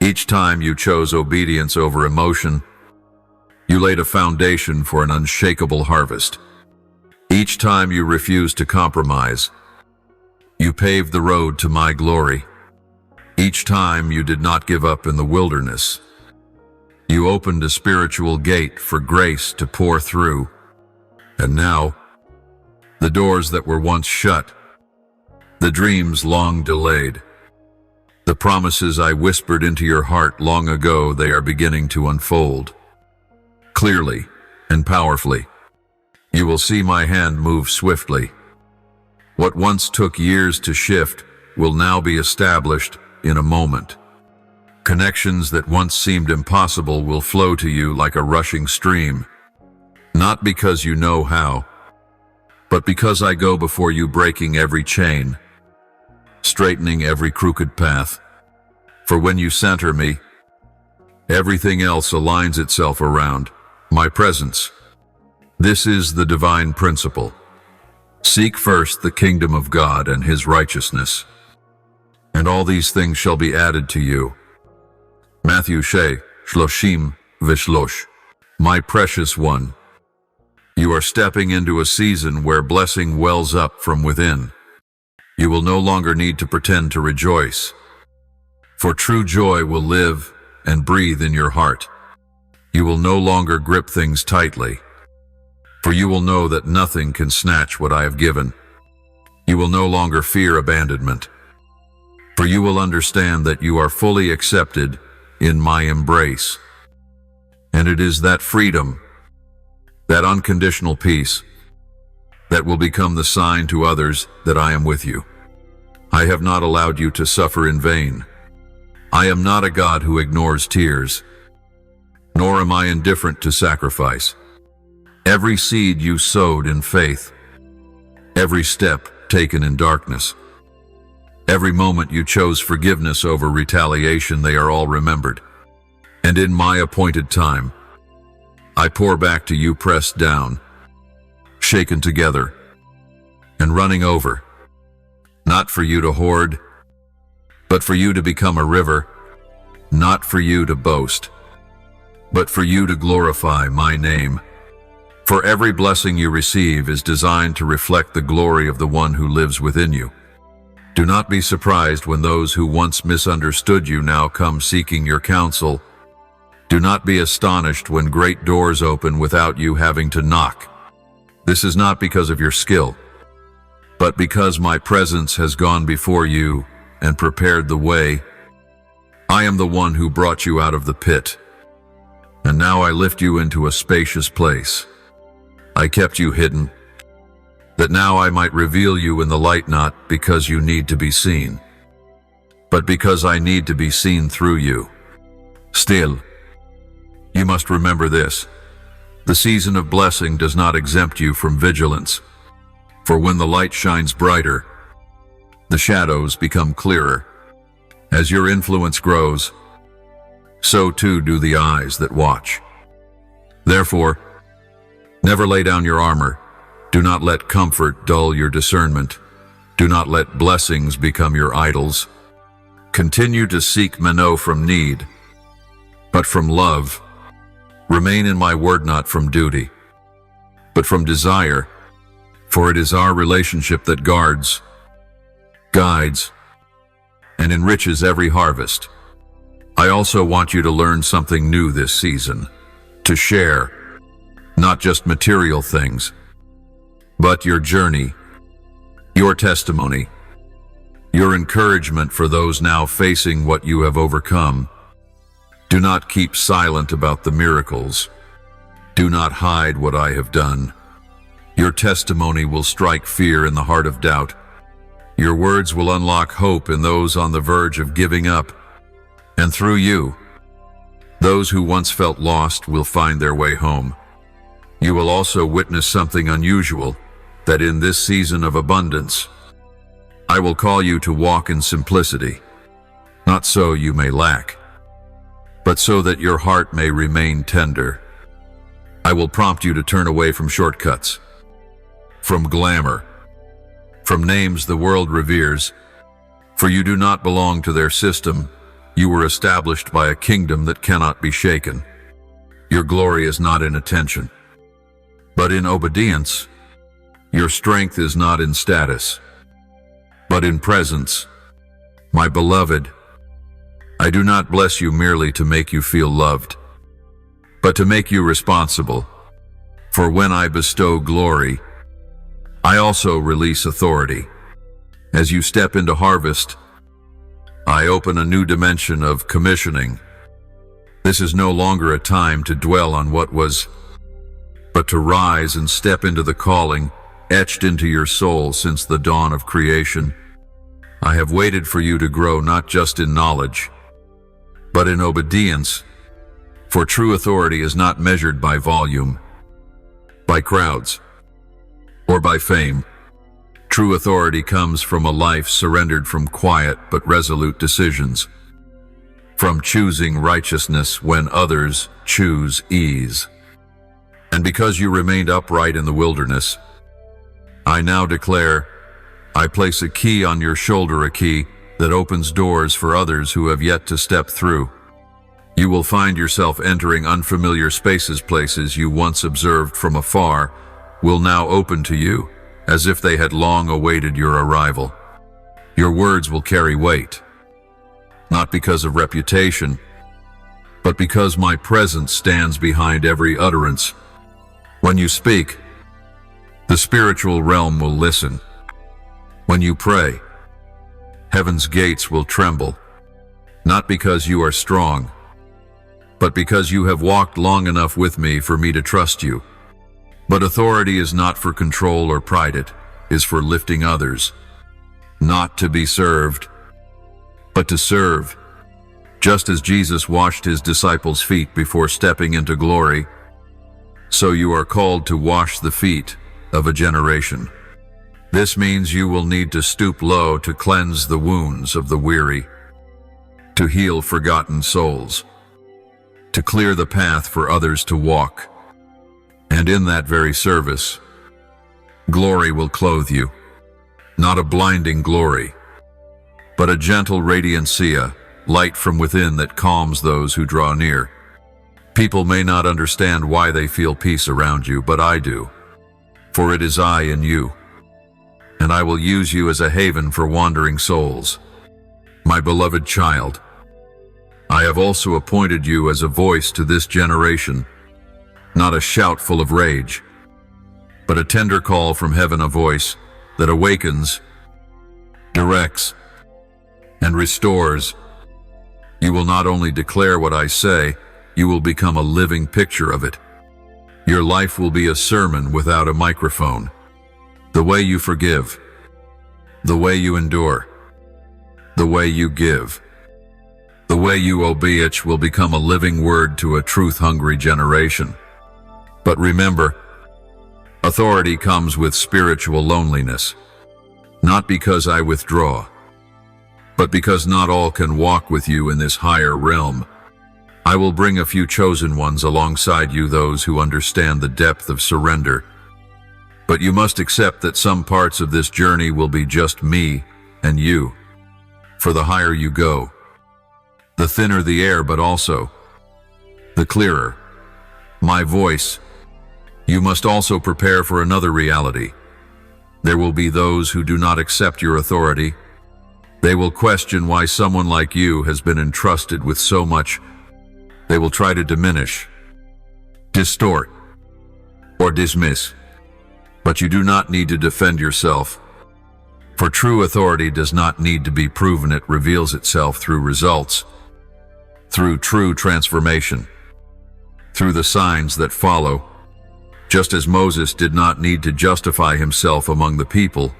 Each time you chose obedience over emotion, you laid a foundation for an unshakable harvest. Each time you refused to compromise, you paved the road to my glory. Each time you did not give up in the wilderness, you opened a spiritual gate for grace to pour through. And now, the doors that were once shut, the dreams long delayed, The promises I whispered into your heart long ago, they are beginning to unfold. Clearly and powerfully, you will see my hand move swiftly. What once took years to shift will now be established in a moment. Connections that once seemed impossible will flow to you like a rushing stream, not because you know how, but because I go before you, breaking every chain, straightening every crooked path. For when you center me, everything else aligns itself around my presence. This is the divine principle. Seek first the kingdom of God and his righteousness, and all these things shall be added to you. Matthew 6:33. My precious one, you are stepping into a season where blessing wells up from within. You will no longer need to pretend to rejoice, for true joy will live and breathe in your heart. You will no longer grip things tightly, for you will know that nothing can snatch what I have given. You will no longer fear abandonment, for you will understand that you are fully accepted in my embrace. And it is that freedom, that unconditional peace, that will become the sign to others that I am with you. I have not allowed you to suffer in vain. I am not a God who ignores tears, nor am I indifferent to sacrifice. Every seed you sowed in faith, every step taken in darkness, every moment you chose forgiveness over retaliation, they are all remembered. And in my appointed time, I pour back to you, pressed down, shaken together, and running over, not for you to hoard, but for you to become a river, not for you to boast, but for you to glorify my name. For every blessing you receive is designed to reflect the glory of the one who lives within you. Do not be surprised when those who once misunderstood you now come seeking your counsel. Do not be astonished when great doors open without you having to knock. This is not because of your skill, but because my presence has gone before you and prepared the way. I am the one who brought you out of the pit, and now I lift you into a spacious place. I kept you hidden, that now I might reveal you in the light, not because you need to be seen, but because I need to be seen through you. Still, you must remember this: the season of blessing does not exempt you from vigilance, for when the light shines brighter, the shadows become clearer. As your influence grows, so too do the eyes that watch. Therefore, never lay down your armor. Do not let comfort dull your discernment. Do not let blessings become your idols. Continue to seek meno from need, but from love. Remain in my word, not from duty, but from desire, for it is our relationship that guards, guides, and enriches every harvest. I also want you to learn something new this season, to share, not just material things, but your journey, your testimony, your encouragement for those now facing what you have overcome. Do not keep silent about the miracles. Do not hide what I have done. Your testimony will strike fear in the heart of doubt. Your words will unlock hope in those on the verge of giving up. And through you, those who once felt lost will find their way home. You will also witness something unusual, that in this season of abundance, I will call you to walk in simplicity, not so you may lack, but so that your heart may remain tender. I will prompt you to turn away from shortcuts, from glamour, from names the world reveres, for you do not belong to their system. You were established by a kingdom that cannot be shaken. Your glory is not in attention, but in obedience. Your strength is not in status, but in presence. My beloved, I do not bless you merely to make you feel loved, but to make you responsible. For when I bestow glory, I also release authority. As you step into harvest, I open a new dimension of commissioning. This is no longer a time to dwell on what was, but to rise and step into the calling etched into your soul since the dawn of creation. I have waited for you to grow not just in knowledge, but in obedience, for true authority is not measured by volume, by crowds, or by fame. True authority comes from a life surrendered from quiet but resolute decisions, from choosing righteousness when others choose ease. And because you remained upright in the wilderness, I now declare, I place a key on your shoulder, a key that opens doors for others who have yet to step through. You will find yourself entering unfamiliar spaces. Places you once observed from afar will now open to you, as if they had long awaited your arrival. Your words will carry weight, not because of reputation, but because my presence stands behind every utterance. When you speak, the spiritual realm will listen. When you pray, heaven's gates will tremble, not because you are strong, but because you have walked long enough with me for me to trust you. But authority is not for control or pride, it is for lifting others, not to be served, but to serve. Just as Jesus washed his disciples' feet before stepping into glory, so you are called to wash the feet of a generation. This means you will need to stoop low to cleanse the wounds of the weary, to heal forgotten souls, to clear the path for others to walk. And in that very service, glory will clothe you, not a blinding glory, but a gentle radiancia, light from within that calms those who draw near. People may not understand why they feel peace around you, but I do, for it is I in you, and I will use you as a haven for wandering souls. My beloved child, I have also appointed you as a voice to this generation, not a shout full of rage, but a tender call from heaven, a voice that awakens, directs, and restores. You will not only declare what I say, you will become a living picture of it. Your life will be a sermon without a microphone. The way you forgive, the way you endure, the way you give, the way you obey it will become a living word to a truth-hungry generation. But remember, authority comes with spiritual loneliness, not because I withdraw, but because not all can walk with you in this higher realm. I will bring a few chosen ones alongside you, those who understand the depth of surrender. But you must accept that some parts of this journey will be just me and you. For the higher you go, the thinner the air, but also the clearer my voice. You must also prepare for another reality. There will be those who do not accept your authority. They will question why someone like you has been entrusted with so much. They will try to diminish, distort, or dismiss. But you do not need to defend yourself. For true authority does not need to be proven. It reveals itself through results, through true transformation, through the signs that follow. Just as Moses did not need to justify himself among the people,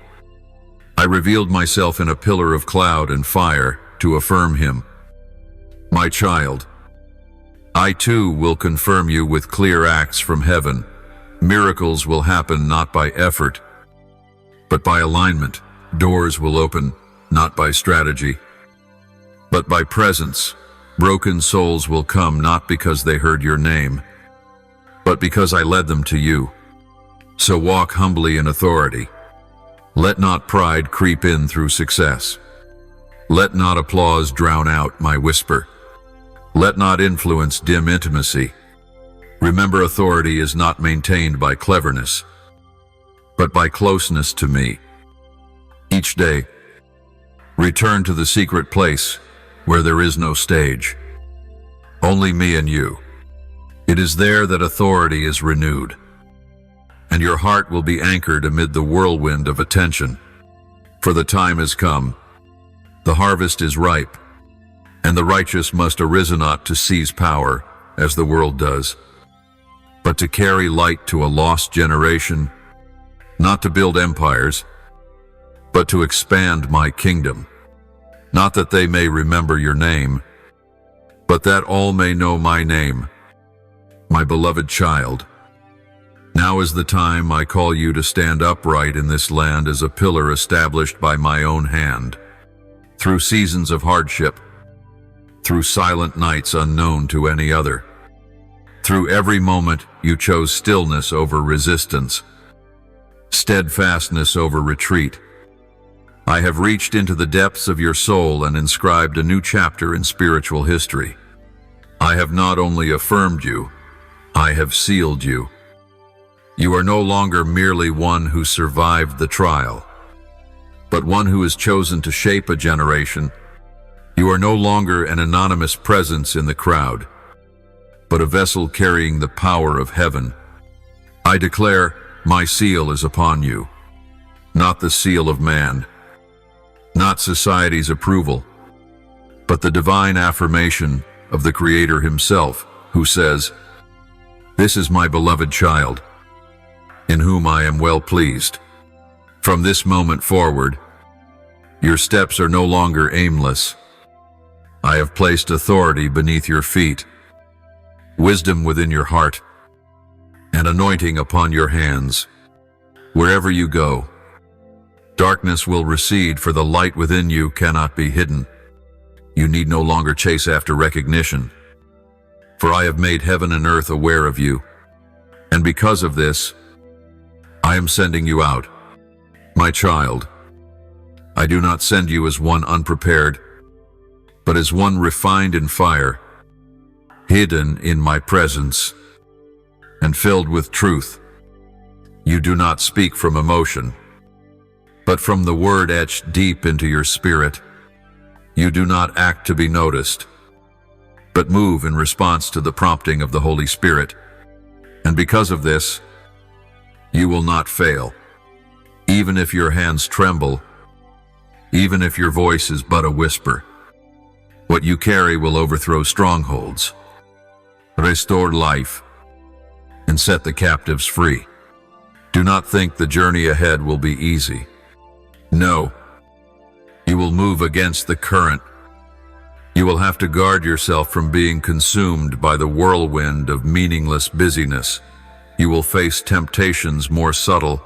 I revealed myself in a pillar of cloud and fire to affirm him. My child, I too will confirm you with clear acts from heaven. Miracles will happen not by effort, but by alignment. Doors will open not by strategy, but by presence. Broken souls will come not because they heard your name, but because I led them to you. So walk humbly in authority. Let not pride creep in through success. Let not applause drown out my whisper. Let not influence dim intimacy. Remember, authority is not maintained by cleverness, but by closeness to me. Each day, return to the secret place where there is no stage, only me and you. It is there that authority is renewed, and your heart will be anchored amid the whirlwind of attention. For the time has come. The harvest is ripe, and the righteous must arise not to seize power, as the world does, but to carry light to a lost generation, not to build empires, but to expand my kingdom, not that they may remember your name, but that all may know my name, my beloved child. Now is the time I call you to stand upright in this land as a pillar established by my own hand, through seasons of hardship, through silent nights unknown to any other. Through every moment you chose stillness over resistance, steadfastness over retreat. I have reached into the depths of your soul and inscribed a new chapter in spiritual history. I have not only affirmed you, I have sealed you. You are no longer merely one who survived the trial, but one who has chosen to shape a generation. You are no longer an anonymous presence in the crowd, but a vessel carrying the power of heaven. I declare, my seal is upon you, not the seal of man, not society's approval, but the divine affirmation of the Creator himself, who says, "This is my beloved child, in whom I am well pleased." From this moment forward, your steps are no longer aimless. I have placed authority beneath your feet, wisdom within your heart, and anointing upon your hands. Wherever you go, darkness will recede, for the light within you cannot be hidden. You need no longer chase after recognition, for I have made heaven and earth aware of you. And because of this, I am sending you out. My child, I do not send you as one unprepared, but as one refined in fire, hidden in my presence, and filled with truth. You do not speak from emotion, but from the word etched deep into your spirit. You do not act to be noticed, but move in response to the prompting of the Holy Spirit. And because of this, you will not fail. Even if your hands tremble, even if your voice is but a whisper, what you carry will overthrow strongholds, restore life, and set the captives free. Do not think the journey ahead will be easy. No, you will move against the current. You will have to guard yourself from being consumed by the whirlwind of meaningless busyness. You will face temptations more subtle,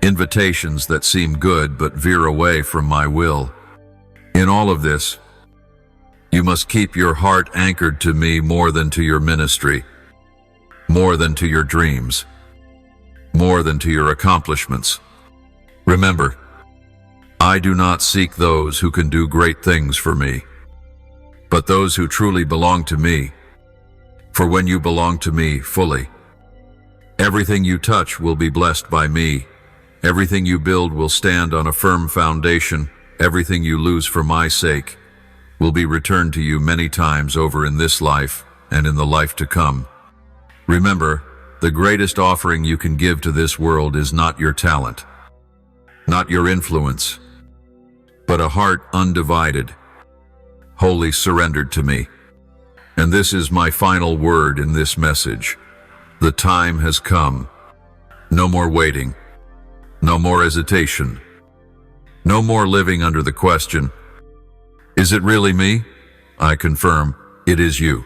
invitations that seem good but veer away from my will. In all of this, you must keep your heart anchored to me more than to your ministry, more than to your dreams, more than to your accomplishments. Remember, I do not seek those who can do great things for me, but those who truly belong to me. For when you belong to me fully, everything you touch will be blessed by me. Everything you build will stand on a firm foundation. Everything you lose for my sake will be returned to you many times over in this life and in the life to come. Remember, the greatest offering you can give to this world is not your talent, not your influence, but a heart undivided, wholly surrendered to me. And this is my final word in this message. The time has come. No more waiting. No more hesitation. No more living under the question, is it really me? I confirm, it is you.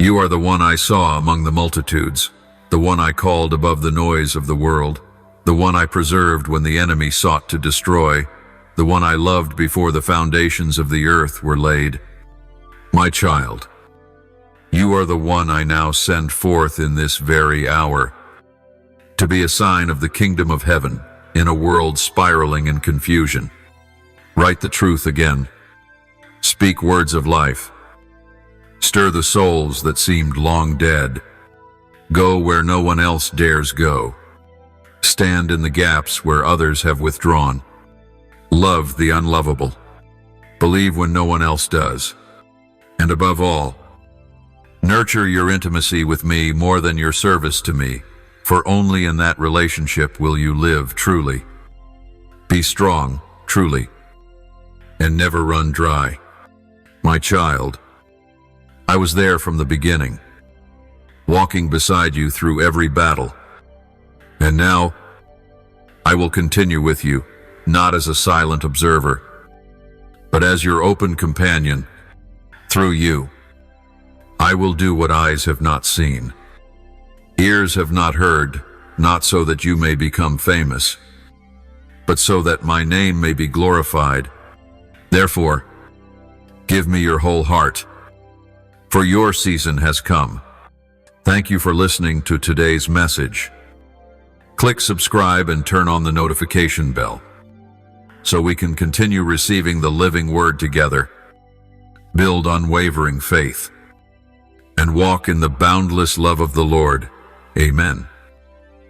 You are the one I saw among the multitudes, the one I called above the noise of the world, the one I preserved when the enemy sought to destroy, the one I loved before the foundations of the earth were laid. My child, you are the one I now send forth in this very hour, to be a sign of the kingdom of heaven in a world spiraling in confusion. Write the truth again. Speak words of life. Stir the souls that seemed long dead. Go where no one else dares go. Stand in the gaps where others have withdrawn. Love the unlovable. Believe when no one else does. And above all, nurture your intimacy with me more than your service to me, for only in that relationship will you live truly. Be strong, truly. and never run dry. My child, I was there from the beginning, walking beside you through every battle. And now, I will continue with you, not as a silent observer, but as your open companion. Through you, I will do what eyes have not seen, ears have not heard, not so that you may become famous, but so that my name may be glorified. Therefore, give me your whole heart, for your season has come. Thank you for listening to today's message. Click subscribe and turn on the notification bell, so we can continue receiving the living word together. Build unwavering faith, and walk in the boundless love of the Lord. Amen.